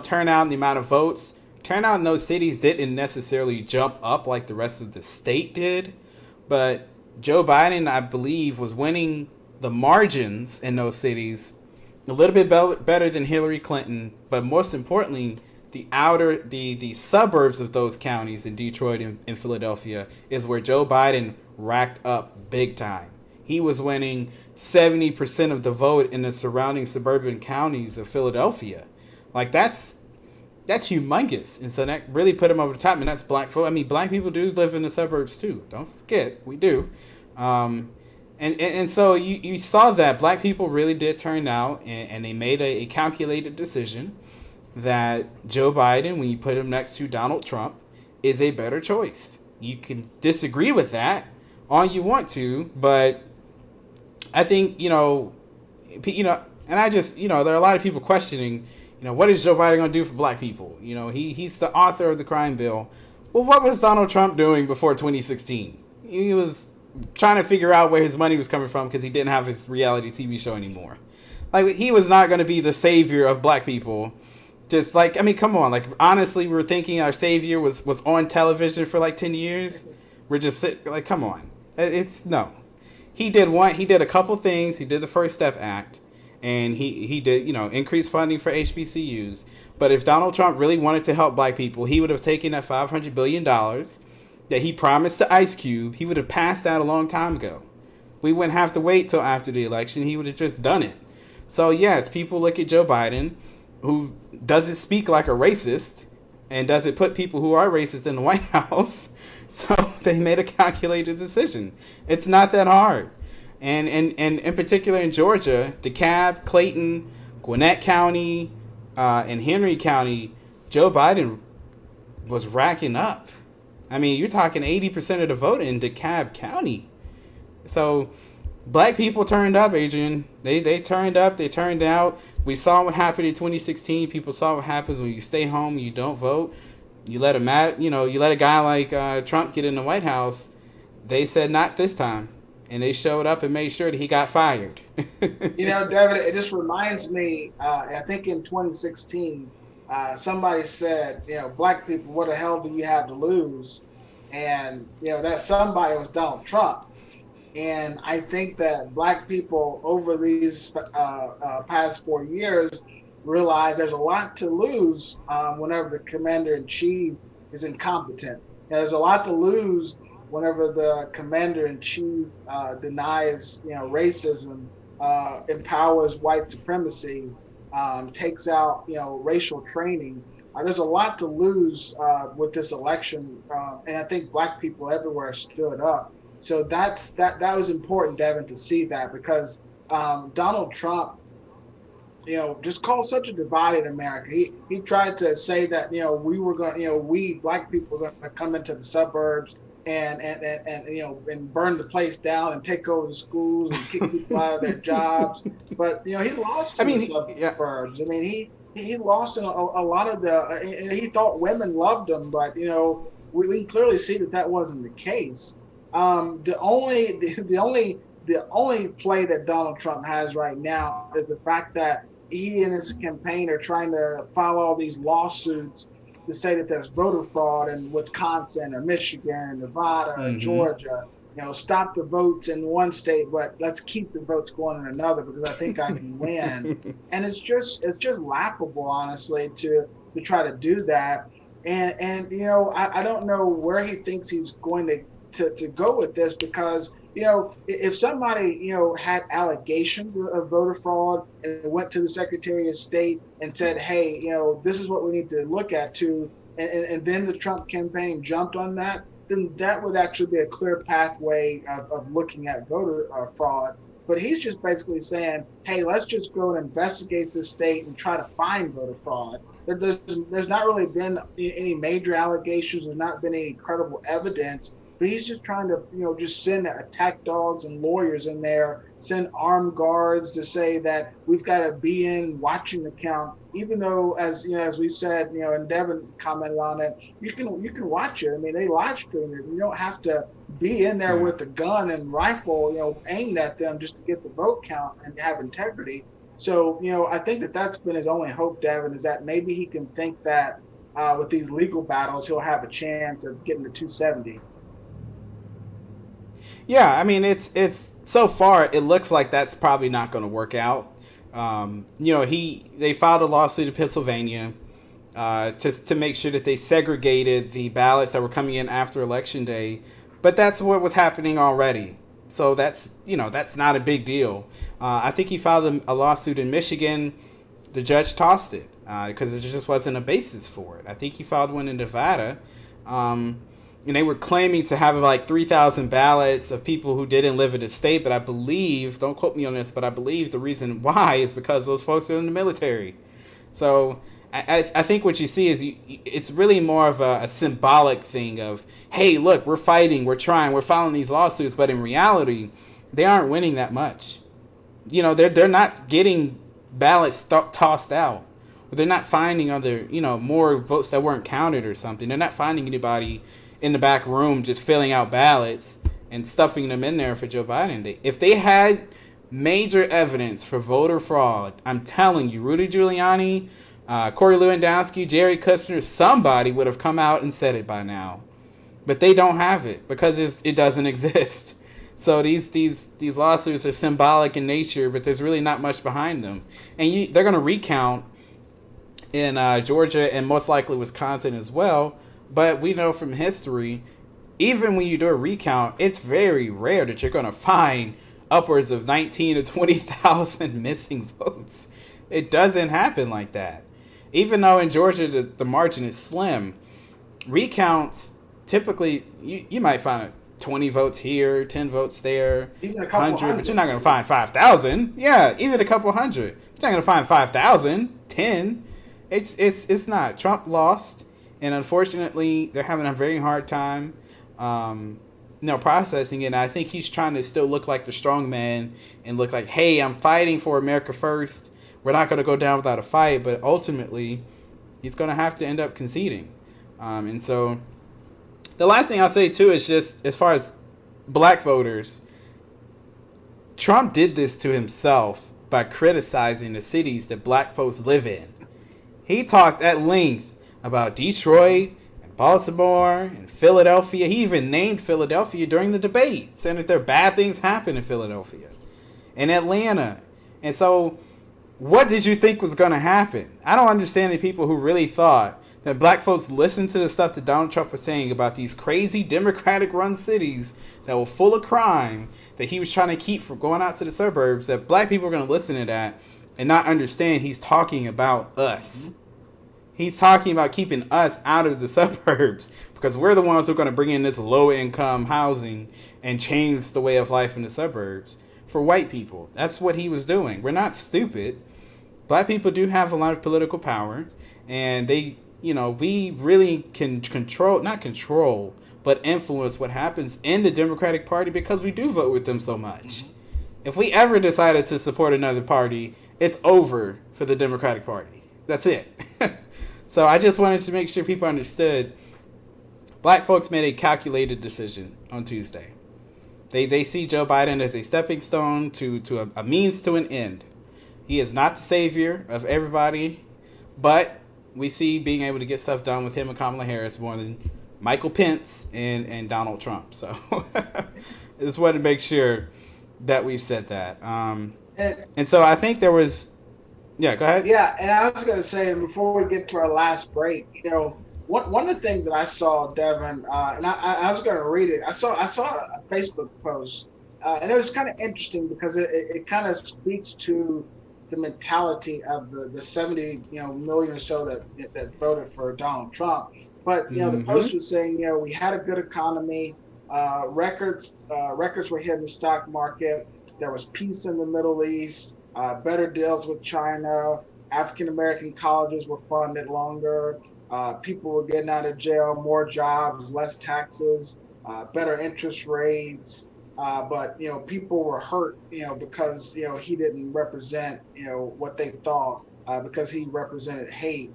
[SPEAKER 1] turnout and the amount of votes, turnout in those cities didn't necessarily jump up like the rest of the state did. But Joe Biden, I believe, was winning the margins in those cities a little bit better than Hillary Clinton. But most importantly, the suburbs of those counties in Detroit and Philadelphia is where Joe Biden racked up big time. He was winning 70% of the vote in the surrounding suburban counties of Philadelphia. That's humongous. And so that really put him over the top. And that's black folk. I mean, black people do live in the suburbs too. Don't forget, we do. And so you saw that black people really did turn out, and they made a calculated decision that Joe Biden, when you put him next to Donald Trump, is a better choice. You can disagree with that all you want to, but I think, and I just, there are a lot of people questioning, what is Joe Biden going to do for black people? He's the author of the crime bill. Well, what was Donald Trump doing before 2016? He was trying to figure out where his money was coming from because he didn't have his reality TV show anymore. He was not going to be the savior of black people. Just come on. Honestly, we're thinking our savior was on television for 10 years. We're just come on. It's no. He did a couple things. He did the First Step Act, and he did, increase funding for HBCUs. But if Donald Trump really wanted to help black people, he would have taken that $500 billion that he promised to Ice Cube. He would have passed that a long time ago. We wouldn't have to wait till after the election. He would have just done it. So yes, people look at Joe Biden, who doesn't speak like a racist and doesn't put people who are racist in the White House. So they made a calculated decision. It's not that hard. And in particular in Georgia, DeKalb, Clayton, Gwinnett County, and Henry County, Joe Biden was racking up I mean, you're talking 80% of the vote in DeKalb County. So black people turned up, Adrian. They turned up. They turned out. We saw what happened in 2016. People saw what happens when you stay home, you don't vote. You let a guy like Trump get in the White House. They said not this time, and they showed up and made sure that he got fired.
[SPEAKER 2] Devin, it just reminds me. I think in 2016, somebody said, black people, what the hell do you have to lose? And that somebody was Donald Trump. And I think that black people over these past 4 years realize there's a lot to lose whenever the commander-in-chief is incompetent. There's a lot to lose whenever the commander-in-chief denies, racism, empowers white supremacy, takes out, racial training. There's a lot to lose with this election, and I think black people everywhere stood up. So that was important, Devin, to see that, because Donald Trump, just caused such a divide in America. He tried to say that we black people were going to come into the suburbs and burn the place down and take over the schools and kick people out of their jobs. But he lost in the suburbs. Yeah. I mean, he lost in a lot of he thought women loved him, but we clearly see that wasn't the case. The only play that Donald Trump has right now is the fact that he and his campaign are trying to file all these lawsuits to say that there's voter fraud in Wisconsin or Michigan or Nevada or Georgia. Stop the votes in one state, but let's keep the votes going in another because I think I can win. And it's just laughable, honestly, to try to do that. And I don't know where he thinks he's going to go with this, because if somebody had allegations of voter fraud and went to the Secretary of State and said, hey, this is what we need to look at too, and then the Trump campaign jumped on that, then that would actually be a clear pathway of looking at voter fraud. But he's just basically saying, hey, let's just go and investigate this state and try to find voter fraud. There's not really been any major allegations. There's not been any credible evidence. But he's just trying to, just send attack dogs and lawyers in there, send armed guards to say that we've got to be in watching the count, even though, as we said, and Devin commented on it, you can watch it. I mean, they live stream it. You don't have to be in there with a gun and rifle, aimed at them just to get the vote count and have integrity. So, I think that's been his only hope, Devin, is that maybe he can think that with these legal battles, he'll have a chance of getting to 270.
[SPEAKER 1] Yeah, I mean, it's so far it looks like that's probably not going to work out. They filed a lawsuit in Pennsylvania to make sure that they segregated the ballots that were coming in after Election Day, but that's what was happening already. So that's not a big deal. I think he filed a lawsuit in Michigan. The judge tossed it because there just wasn't a basis for it. I think he filed one in Nevada. And they were claiming to have like 3,000 ballots of people who didn't live in the state. But I believe, don't quote me on this, but I believe the reason why is because those folks are in the military. So I think what you see is it's really more of a symbolic thing of, hey, look, we're fighting, we're trying, we're filing these lawsuits. But in reality, they aren't winning that much. They're not getting ballots tossed out. They're not finding other, more votes that weren't counted or something. They're not finding anybody in the back room just filling out ballots and stuffing them in there for Joe Biden. If they had major evidence for voter fraud, I'm telling you, Rudy Giuliani, Corey Lewandowski, Jerry Kushner, somebody would have come out and said it by now. But they don't have it because it doesn't exist. So these lawsuits are symbolic in nature, but there's really not much behind them. And they're going to recount in Georgia and most likely Wisconsin as well. But we know from history, even when you do a recount, it's very rare that you're going to find upwards of 19 to 20,000 missing votes. It doesn't happen like that. Even though in Georgia the margin is slim, recounts typically you might find 20 votes here, 10 votes there,
[SPEAKER 2] even a couple
[SPEAKER 1] 100, but you're not going to find 5,000. Yeah, even a couple hundred. You're not going to find 5,000, 10. It's not. Trump lost. And unfortunately, they're having a very hard time, processing it. And I think he's trying to still look like the strong man and look like, hey, I'm fighting for America first. We're not going to go down without a fight. But ultimately, he's going to have to end up conceding. And so the last thing I'll say, too, is just as far as black voters, Trump did this to himself by criticizing the cities that black folks live in. He talked at length about Detroit and Baltimore and Philadelphia. He even named Philadelphia during the debate, saying that there are bad things happen in Philadelphia and Atlanta. And so what did you think was going to happen? I don't understand the people who really thought that black folks listened to the stuff that Donald Trump was saying about these crazy Democratic-run cities that were full of crime that he was trying to keep from going out to the suburbs, that black people are going to listen to that and not understand he's talking about us. He's talking about keeping us out of the suburbs because we're the ones who are going to bring in this low-income housing and change the way of life in the suburbs for white people. That's what he was doing. We're not stupid. Black people do have a lot of political power, and they, we really can but influence what happens in the Democratic Party because we do vote with them so much. If we ever decided to support another party, it's over for the Democratic Party. That's it. So I just wanted to make sure people understood black folks made a calculated decision on Tuesday. They see Joe Biden as a stepping stone to a means to an end. He is not the savior of everybody, but we see being able to get stuff done with him and Kamala Harris more than Michael Pence and Donald Trump. So I just wanted to make sure that we said that. And so I think there was... Yeah, go ahead.
[SPEAKER 2] Yeah, and I was going to say, and before we get to our last break, one of the things that I saw, Devin, and I was going to read it. I saw a Facebook post, and it was kind of interesting because it kind of speaks to the mentality of the 70 million or so that voted for Donald Trump. But the post was saying we had a good economy, records were hit in the stock market, there was peace in the Middle East. Better deals with China, African-American colleges were funded longer, people were getting out of jail, more jobs, less taxes, better interest rates, but people were hurt, because he didn't represent what they thought, because he represented hate.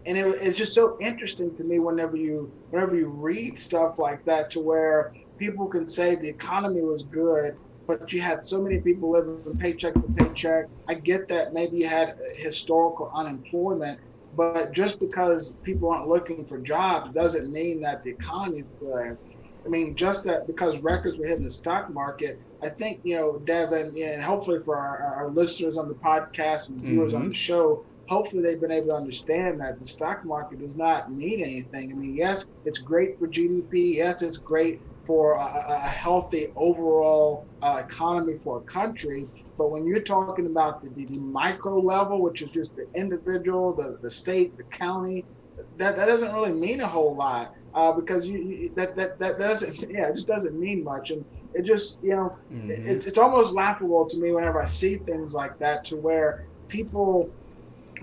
[SPEAKER 2] And it's just so interesting to me whenever you read stuff like that, to where people can say the economy was good, but you had so many people living paycheck to paycheck. I get that maybe you had historical unemployment, but just because people aren't looking for jobs doesn't mean that the economy is good. I mean, just that because records were hitting the stock market, I think, Devin, and hopefully for our listeners on the podcast and viewers on the show, hopefully they've been able to understand that the stock market does not mean anything. I mean, yes, it's great for GDP. Yes, it's great for a healthy overall economy for a country. But when you're talking about the micro level, which is just the individual, the state, the county, that doesn't really mean a whole lot because that doesn't, it just doesn't mean much. And it just, it's almost laughable to me whenever I see things like that, to where people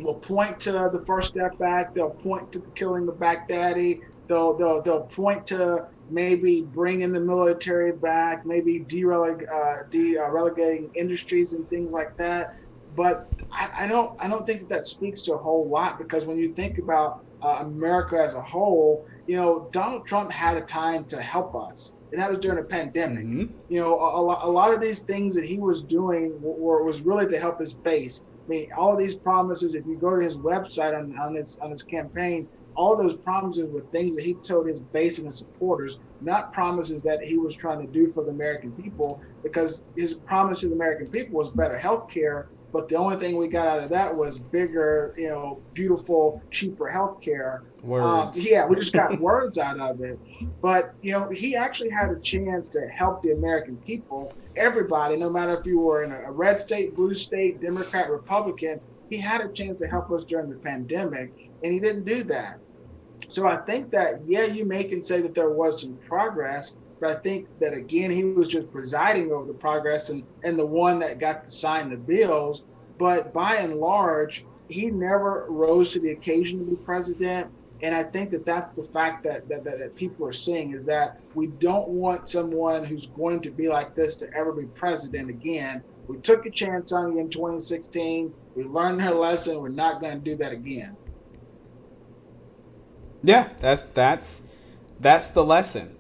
[SPEAKER 2] will point to the First Step Act, they'll point to the killing of Baghdadi, they'll point to maybe bringing the military back, maybe relegating industries and things like that. But I don't think that speaks to a whole lot, because when you think about America as a whole, Donald Trump had a time to help us, and that was during a pandemic. A lot of these things that he was doing was really to help his base. I mean, all of these promises, if you go to his website on his campaign, all those promises were things that he told his base and his supporters, not promises that he was trying to do for the American people, because his promise to the American people was better health care. But the only thing we got out of that was bigger, beautiful, cheaper health care.
[SPEAKER 1] Words.
[SPEAKER 2] We just got words out of it. But, he actually had a chance to help the American people, everybody, no matter if you were in a red state, blue state, Democrat, Republican, he had a chance to help us during the pandemic, and he didn't do that. So I think that, you can say that there was some progress, but I think that, again, he was just presiding over the progress and the one that got to sign the bills. But by and large, he never rose to the occasion to be president. And I think that that's the fact that people are seeing, is that we don't want someone who's going to be like this to ever be president again. We took a chance on you in 2016. We learned our lesson. We're not going to do that again.
[SPEAKER 1] Yeah, that's the lesson.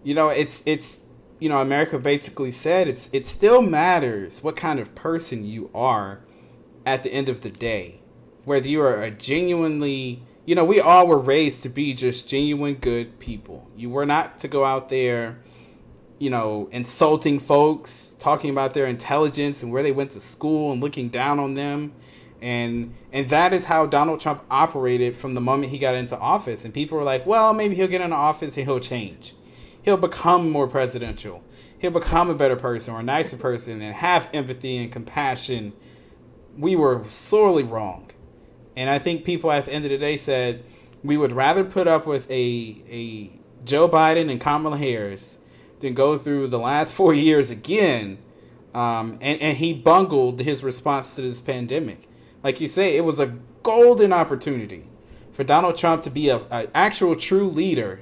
[SPEAKER 1] It's America basically said it still matters what kind of person you are at the end of the day, whether you are a genuinely, we all were raised to be just genuine good people. You were not to go out there, insulting folks, talking about their intelligence and where they went to school and looking down on them. And that is how Donald Trump operated from the moment he got into office. And people were like, well, maybe he'll get into office and he'll change. He'll become more presidential. He'll become a better person or a nicer person and have empathy and compassion. We were sorely wrong. And I think people at the end of the day said, we would rather put up with a Joe Biden and Kamala Harris than go through the last 4 years again. And he bungled his response to this pandemic. Like you say, it was a golden opportunity for Donald Trump to be an actual true leader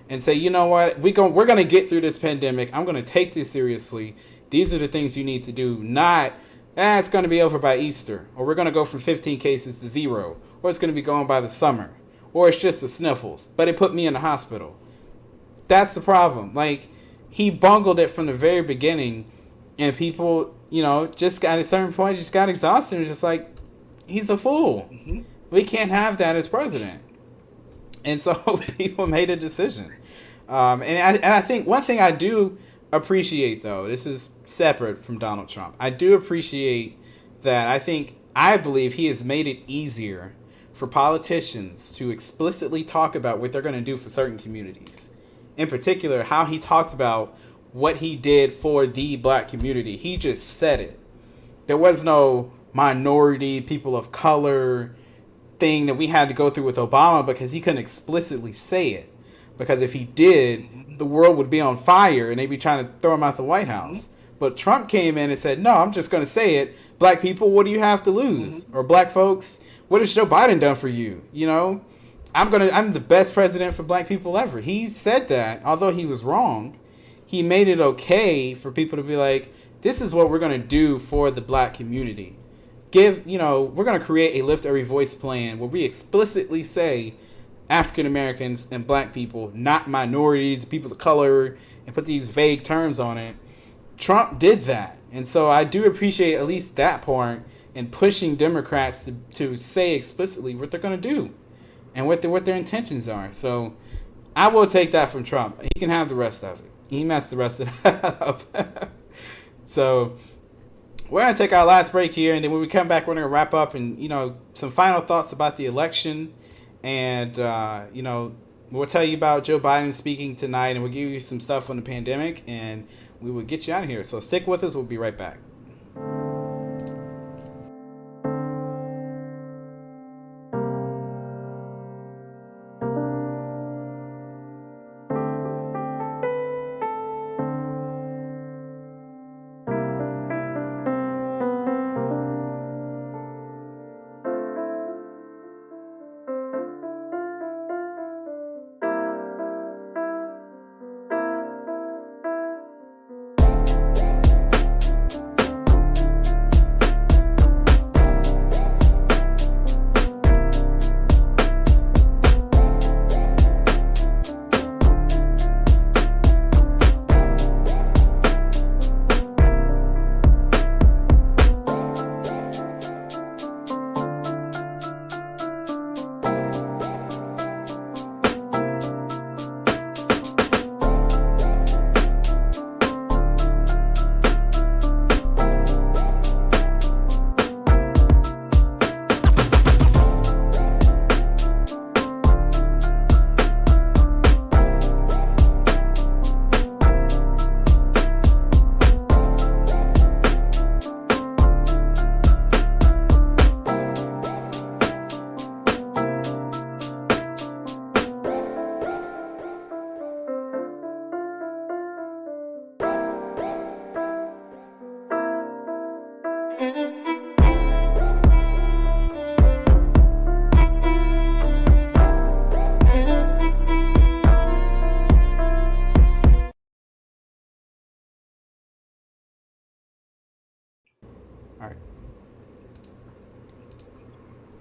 [SPEAKER 1] and say, you know what, we're going to get through this pandemic. I'm going to take this seriously. These are the things you need to do. Not, it's going to be over by Easter, or we're going to go from 15 cases to 0, or it's going to be going by the summer, or it's just the sniffles, but it put me in the hospital. That's the problem. Like, he bungled it from the very beginning, and people, just at a certain point, just got exhausted and just like, he's a fool. Mm-hmm. We can't have that as president. And so people made a decision. And I think one thing I do appreciate, though, this is separate from Donald Trump. I do appreciate that I believe he has made it easier for politicians to explicitly talk about what they're going to do for certain communities. In particular, how he talked about what he did for the black community. He just said it. There was no minority, people of color thing that we had to go through with Obama because he couldn't explicitly say it. Because if he did, the world would be on fire and they'd be trying to throw him out the White House. But Trump came in and said, no, I'm just going to say it. Black people, what do you have to lose? Or black folks, what has Joe Biden done for you? I'm the best president for black people ever. He said that, although he was wrong. He made it okay for people to be like, this is what we're going to do for the black community. We're going to create a Lift Every Voice plan where we explicitly say African Americans and black people, not minorities, people of color, and put these vague terms on it. Trump did that. And so I do appreciate at least that part in pushing Democrats to say explicitly what they're going to do and what their intentions are. So I will take that from Trump. He can have the rest of it. He messed the rest of that up. So we're going to take our last break here, and then when we come back, we're going to wrap up and, some final thoughts about the election. And, we'll tell you about Joe Biden speaking tonight, and we'll give you some stuff on the pandemic, and we will get you out of here. So stick with us. We'll be right back.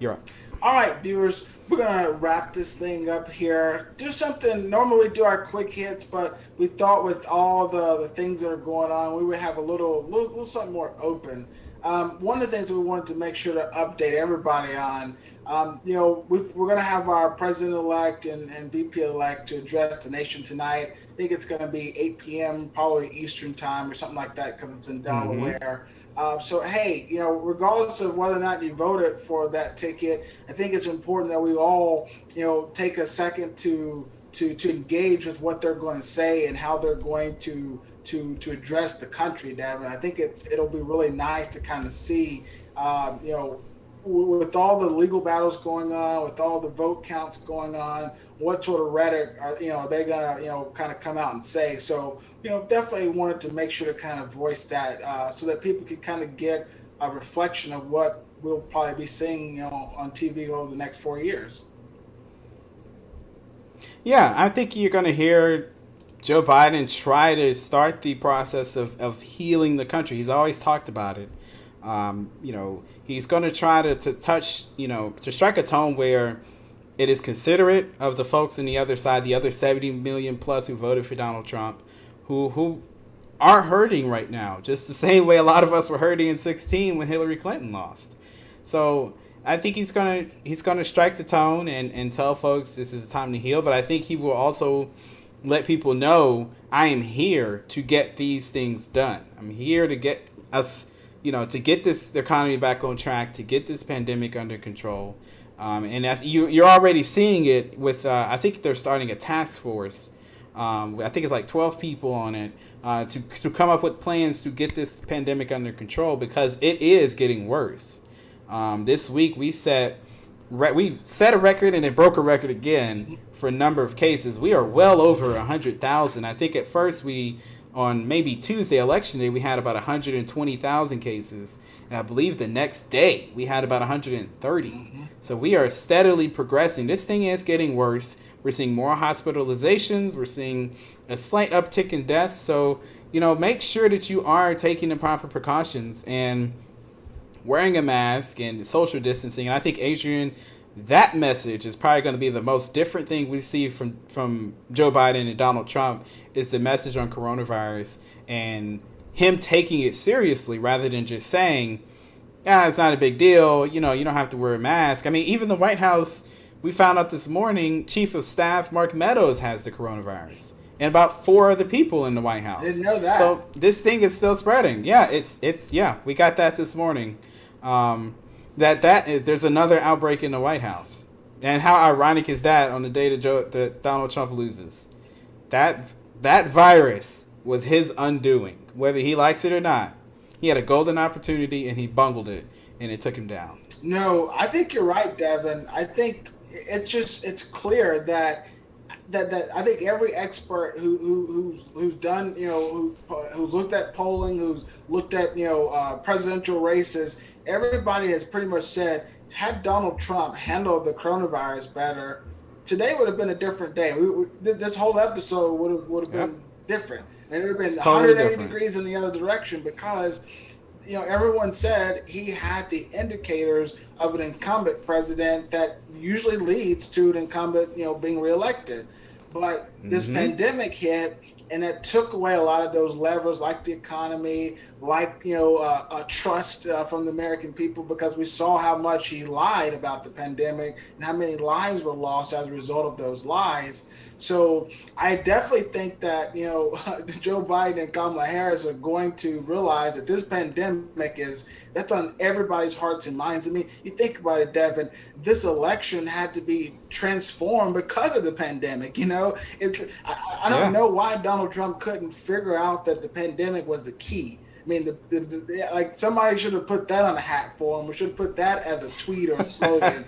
[SPEAKER 1] You're up.
[SPEAKER 2] All right, viewers, we're going to wrap this thing up here. Do something, normally we do our quick hits, but we thought with all the things that are going on, we would have a little something more open. One of the things that we wanted to make sure to update everybody on, we're going to have our president-elect and VP-elect to address the nation tonight. I think it's going to be 8 p.m., probably Eastern time or something like that, because it's in Delaware. So, hey, regardless of whether or not you voted for that ticket, I think it's important that we all, take a second to engage with what they're going to say and how they're going to address the country, Devin. I think it'll be really nice to kind of see, with all the legal battles going on, with all the vote counts going on, what sort of rhetoric are they gonna kind of come out and say? So definitely wanted to make sure to kind of voice that so that people can kind of get a reflection of what we'll probably be seeing on TV over the next 4 years.
[SPEAKER 1] Yeah, I think you're going to hear Joe Biden try to start the process of healing the country. He's always talked about it. He's going to try to touch, to strike a tone where it is considerate of the folks on the other side, the other 70 million plus who voted for Donald Trump, who are hurting right now, just the same way a lot of us were hurting in 2016 when Hillary Clinton lost. So I think he's gonna strike the tone and tell folks this is a time to heal. But I think he will also let people know, I am here to get these things done. I'm here to get us, to get this economy back on track, to get this pandemic under control. And you're already seeing it with, I think they're starting a task force. I think it's like 12 people on it to come up with plans to get this pandemic under control, because it is getting worse. This week we set a record and it broke a record again for a number of cases. We are well over 100,000. I think at first on maybe Tuesday, election day, we had about 120,000 cases. And I believe the next day we had about 130. Mm-hmm. So we are steadily progressing. This thing is getting worse. We're seeing more hospitalizations. We're seeing a slight uptick in deaths. So, make sure that you are taking the proper precautions and wearing a mask and social distancing. And I think, Adrian, that message is probably going to be the most different thing we see from Joe Biden and Donald Trump, is the message on coronavirus and him taking it seriously rather than just saying, it's not a big deal. You don't have to wear a mask. I mean, even the White House, we found out this morning, Chief of Staff Mark Meadows has the coronavirus, and about 4 other people in the White House.
[SPEAKER 2] Didn't know that.
[SPEAKER 1] So this thing is still spreading. Yeah, we got that this morning. There's another outbreak in the White House. And how ironic is that on the day that Donald Trump loses? That virus was his undoing, whether he likes it or not. He had a golden opportunity and he bungled it, and it took him down.
[SPEAKER 2] No, I think you're right, Devin. I think it's clear that I think every expert who's done, who's looked at polling, who's looked at, presidential races, everybody has pretty much said, had Donald Trump handled the coronavirus better, today would have been a different day. This whole episode would have been different. And it would have been totally 180 degrees in the other direction, because everyone said he had the indicators of an incumbent president that usually leads to an incumbent, being reelected. But this pandemic hit, and that took away a lot of those levers, like the economy, like, trust from the American people, because we saw how much he lied about the pandemic and how many lives were lost as a result of those lies. So I definitely think that, Joe Biden and Kamala Harris are going to realize that this pandemic that's on everybody's hearts and minds. I mean, you think about it, Devin, this election had to be transformed because of the pandemic. I don't know why Donald Trump couldn't figure out that the pandemic was the key. I mean, like somebody should have put that on a hat for him. We should have put that as a tweet or a slogan.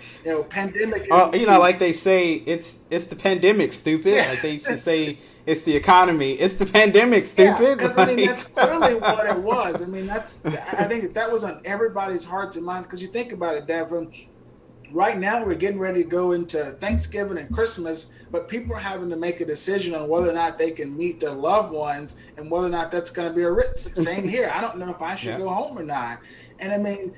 [SPEAKER 2] Pandemic.
[SPEAKER 1] Like they say, it's the pandemic, stupid.
[SPEAKER 2] Yeah.
[SPEAKER 1] Like they used to say, it's the economy. It's the pandemic, stupid.
[SPEAKER 2] Yeah, because that's clearly what it was. I mean, I think that was on everybody's hearts and minds. Because you think about it, Devin, right now we're getting ready to go into Thanksgiving and Christmas, but people are having to make a decision on whether or not they can meet their loved ones and whether or not that's going to be a risk. Same here. I don't know if I should go home or not. And I mean,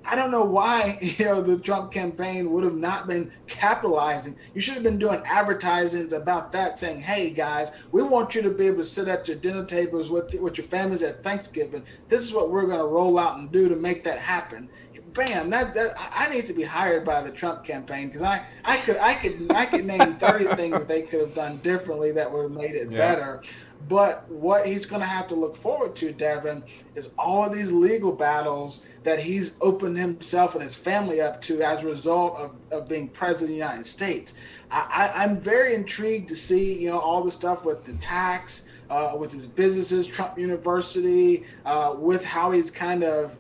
[SPEAKER 2] I don't know why, the Trump campaign would have not been capitalizing. You should have been doing advertisings about that, saying, hey, guys, we want you to be able to sit at your dinner tables with your families at Thanksgiving. This is what we're going to roll out and do to make that happen. Bam! I need to be hired by the Trump campaign, because I could name 30 things that they could have done differently that would have made it better. But what he's going to have to look forward to, Devin, is all of these legal battles that he's opened himself and his family up to as a result of being president of the United States. I'm very intrigued to see, all the stuff with the tax, with his businesses, Trump University, with how he's kind of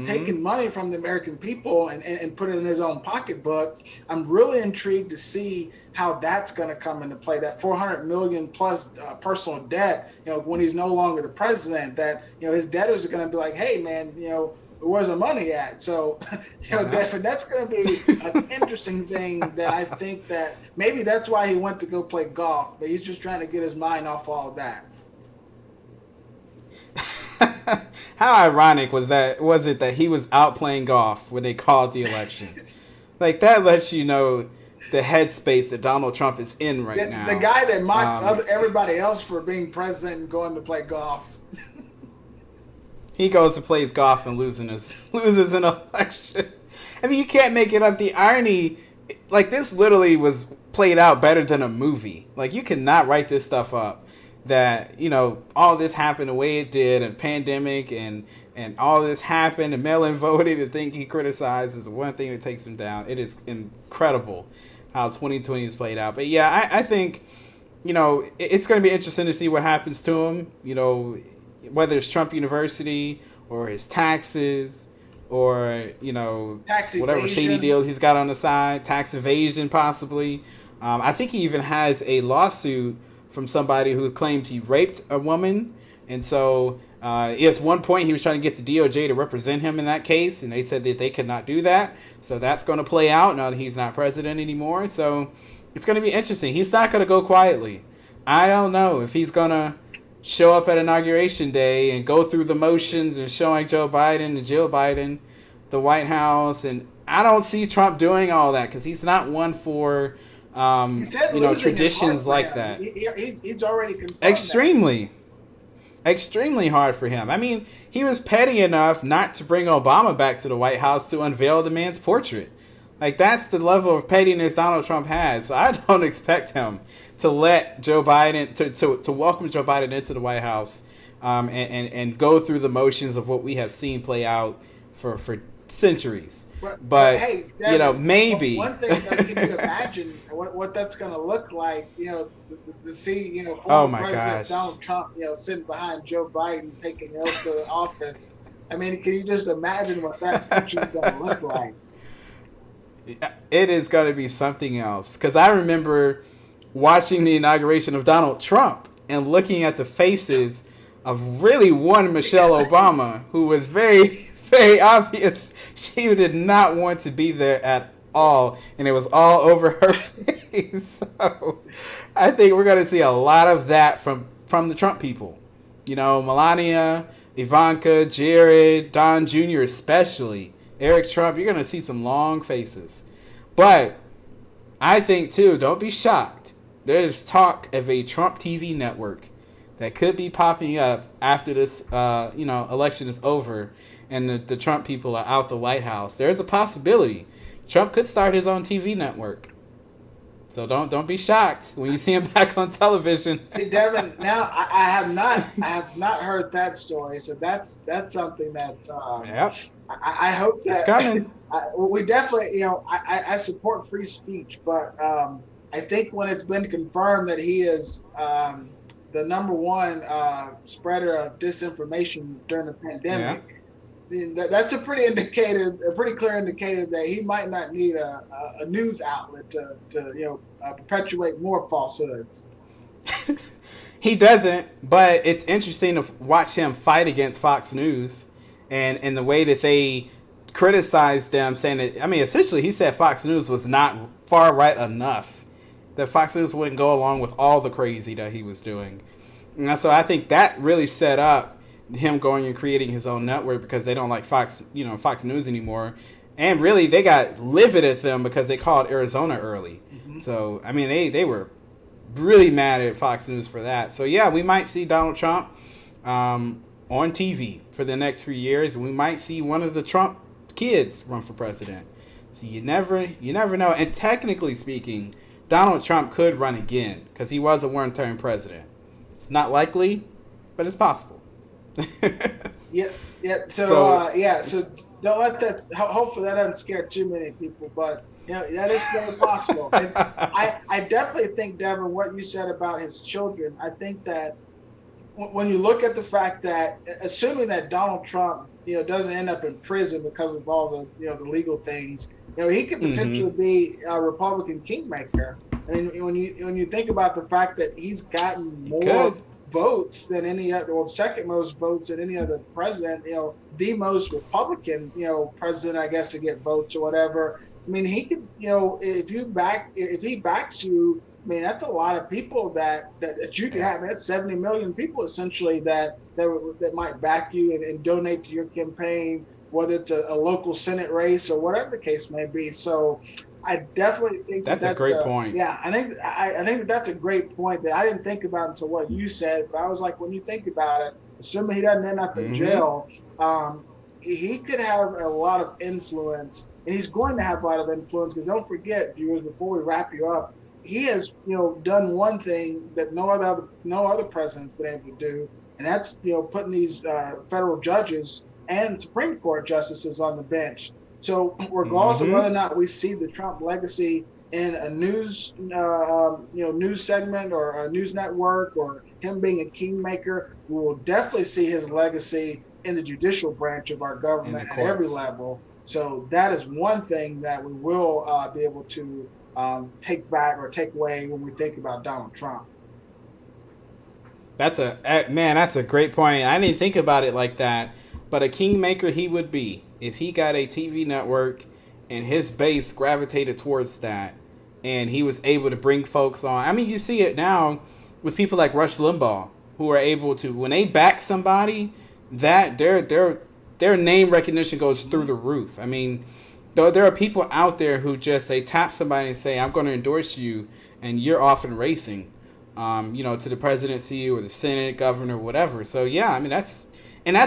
[SPEAKER 2] taking money from the American people and put it in his own pocketbook. I'm really intrigued to see how that's going to come into play. That $400 million plus personal debt, when he's no longer the president, that, his debtors are going to be like, hey, man, where's the money at? So, Devin, that's going to be an interesting thing that I think that maybe that's why he went to go play golf, but he's just trying to get his mind off all of that.
[SPEAKER 1] How ironic was it that he was out playing golf when they called the election? Like, that lets you know the headspace that Donald Trump is in now.
[SPEAKER 2] The guy that mocks everybody else for being president and going to play golf.
[SPEAKER 1] He goes to play golf and loses an election. I mean, you can't make it up. The irony, like, this literally was played out better than a movie. Like, you cannot write this stuff up. That, all this happened the way it did, a pandemic and all this happened, and mail-in voting, the thing he criticized is the one thing that takes him down. It is incredible how 2020 is played out. But yeah, I think, it's going to be interesting to see what happens to him, whether it's Trump University or his taxes or, whatever shady deals he's got on the side, tax evasion possibly. I think he even has a lawsuit from somebody who claimed he raped a woman. And so at one point he was trying to get the DOJ to represent him in that case, and they said that they could not do that. So that's going to play out now that he's not president anymore. So it's going to be interesting. He's not going to go quietly. I don't know if he's going to show up at Inauguration Day and go through the motions and showing Joe Biden and Jill Biden the White House. And I don't see Trump doing all that, because he's not one for traditions like that.
[SPEAKER 2] He's already confirmed
[SPEAKER 1] extremely hard for him. I mean, he was petty enough not to bring Obama back to the White House to unveil the man's portrait. Like, that's the level of pettiness Donald Trump has. So I don't expect him to let Joe Biden to welcome Joe Biden into the White House and go through the motions of what we have seen play out for centuries. But hey, Devin, maybe
[SPEAKER 2] one thing that can you imagine what that's going to look like, to see, President Donald Trump, sitting behind Joe Biden taking the oath of office. I mean, can you just imagine what that picture is going to look like?
[SPEAKER 1] It is going to be something else, because I remember watching the inauguration of Donald Trump and looking at the faces of really one Michelle Obama, who was very obvious she did not want to be there at all, and it was all over her face. So I think we're going to see a lot of that from the Trump people. Melania, Ivanka, Jared, Don Jr. especially, Eric Trump. You're going to see some long faces. But I think, too, don't be shocked. There's talk of a Trump TV network that could be popping up after this election is over and the Trump people are out the White House. There's a possibility Trump could start his own TV network. So don't be shocked when you see him back on television.
[SPEAKER 2] See, Devin, now I have not heard that story. So that's something that I hope that
[SPEAKER 1] it's coming.
[SPEAKER 2] We definitely, I support free speech, but I think when it's been confirmed that he is the number one spreader of disinformation during the pandemic. Yeah. That's a pretty clear indicator that he might not need a news outlet to perpetuate more falsehoods.
[SPEAKER 1] He doesn't, but it's interesting to watch him fight against Fox News and the way that they criticized them, saying that, I mean, essentially he said Fox News was not far right enough, that Fox News wouldn't go along with all the crazy that he was doing. And so I think that really set up him going and creating his own network, because they don't like Fox News anymore. And really, they got livid at them because they called Arizona early. Mm-hmm. So, I mean, they were really mad at Fox News for that. So, yeah, we might see Donald Trump on TV for the next few years. And we might see one of the Trump kids run for president. So you never know. And technically speaking, Donald Trump could run again because he was a one-term president. Not likely, but it's possible.
[SPEAKER 2] Yeah. So don't let that. Hopefully, that doesn't scare too many people. But that is very possible. And I definitely think, Devin, what you said about his children. I think that when you look at the fact that, assuming that Donald Trump, doesn't end up in prison because of all the the legal things, he could potentially be a Republican kingmaker. I mean, when you think about the fact that he's gotten more votes than any other, well, second most votes than any other president, the most Republican, president, I guess, to get votes or whatever. I mean, he could, if he backs you, I mean, that's a lot of people that you can have. That's 70 million people essentially that might back you and donate to your campaign, whether it's a local Senate race or whatever the case may be. So I definitely think that's a great point. Yeah, I think that's a great point that I didn't think about until what you said. But I was like, when you think about it, assuming he doesn't end up in jail, he could have a lot of influence, and he's going to have a lot of influence. Because don't forget, viewers, before we wrap you up, he has done one thing that no other president's been able to do, and that's putting these federal judges and Supreme Court justices on the bench. So regardless of whether or not we see the Trump legacy in a news segment or a news network, or him being a kingmaker, we will definitely see his legacy in the judicial branch of our government at every level. So that is one thing that we will be able to take back or take away when we think about Donald Trump.
[SPEAKER 1] That's a great point. I didn't think about it like that, but a kingmaker he would be if he got a TV network and his base gravitated towards that, and he was able to bring folks on. I mean, you see it now with people like Rush Limbaugh, who are able to, when they back somebody, that their name recognition goes through the roof. I mean, though there are people out there who they tap somebody and say, I'm going to endorse you, and you're off and racing, to the presidency or the Senate, governor, whatever. So yeah, I mean, that's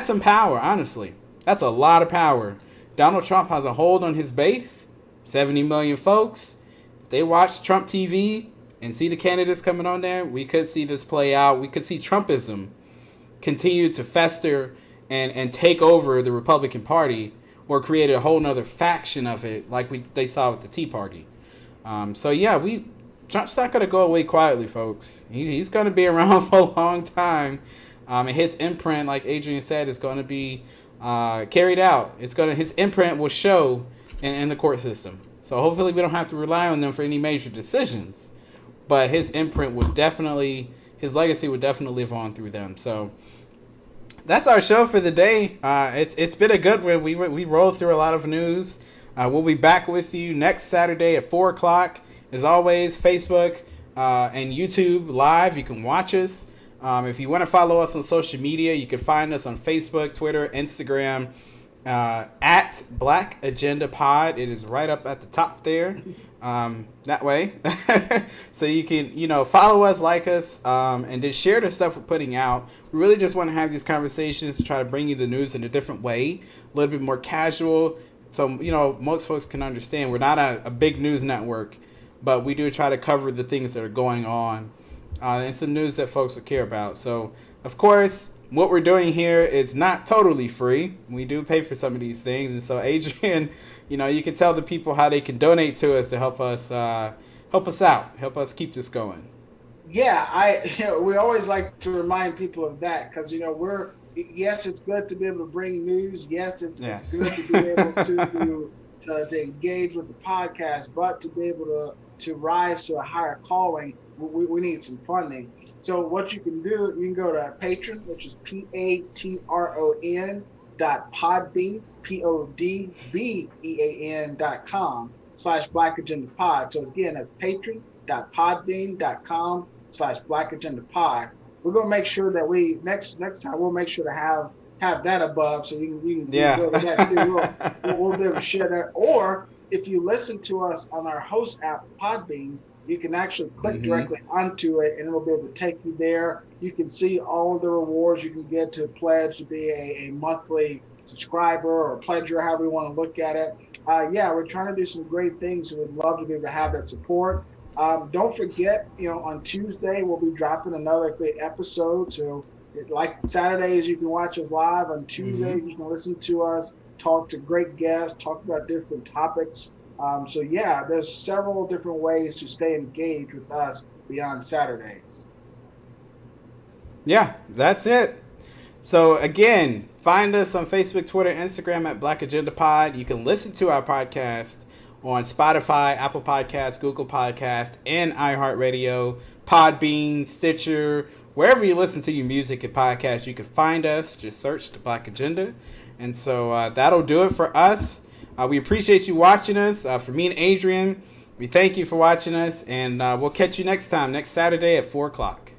[SPEAKER 1] some power, honestly. That's a lot of power. Donald Trump has a hold on his base, 70 million folks. If they watch Trump TV and see the candidates coming on there, we could see this play out. We could see Trumpism continue to fester and take over the Republican Party, or create a whole nother faction of it like they saw with the Tea Party. So yeah, Trump's not going to go away quietly, folks. He's going to be around for a long time. And his imprint, like Adrian said, is going to be carried out. His imprint will show in the court system. So hopefully we don't have to rely on them for any major decisions. But his imprint his legacy would definitely live on through them. So that's our show for the day. It's been a good one. We rolled through a lot of news. We'll be back with you next Saturday at 4 o'clock. As always, Facebook and YouTube live. You can watch us. If you want to follow us on social media, you can find us on Facebook, Twitter, Instagram, at Black Agenda Pod. It is right up at the top there. That way. So you can, follow us, like us, and then share the stuff we're putting out. We really just want to have these conversations to try to bring you the news in a different way, a little bit more casual. So, most folks can understand we're not a big news network, but we do try to cover the things that are going on. And some news that folks would care about. So, of course, what we're doing here is not totally free. We do pay for some of these things. And so, Adrian, you can tell the people how they can donate to us to help us out, help us keep this going.
[SPEAKER 2] Yeah, we always like to remind people of that because, yes, it's good to be able to bring news. Yes, it's good to be able to engage with the podcast, but to be able to rise to a higher calling, we need some funding. So what you can do, you can go to Patreon, which is patron.com/BACKFIRED. patreon.podbean, podbean.com/Black Agenda Pod. So again, that's patreon.podbean.com/Black Agenda Pod. We're gonna make sure that we next time we'll make sure to have that above, so you can go to that too. We'll be able to share that. Or if you listen to us on our host app, Podbean, you can actually click directly onto it, and it will be able to take you there. You can see all the rewards you can get to pledge to be a monthly subscriber or pledger, however you want to look at it. We're trying to do some great things, so we'd love to be able to have that support. Don't forget, on Tuesday, we'll be dropping another great episode. So like Saturdays, you can watch us live. On Tuesdays, you can listen to us, talk to great guests, talk about different topics. There's several different ways to stay engaged with us beyond Saturdays.
[SPEAKER 1] Yeah, that's it. So again, find us on Facebook, Twitter, Instagram at Black Agenda Pod. You can listen to our podcast on Spotify, Apple Podcasts, Google Podcasts, and iHeartRadio, Podbean, Stitcher, wherever you listen to your music and podcasts, you can find us. Just search the Black Agenda. And so that'll do it for us. We appreciate you watching us. For me and Adrian, we thank you for watching us, and we'll catch you next time, next Saturday at 4 o'clock.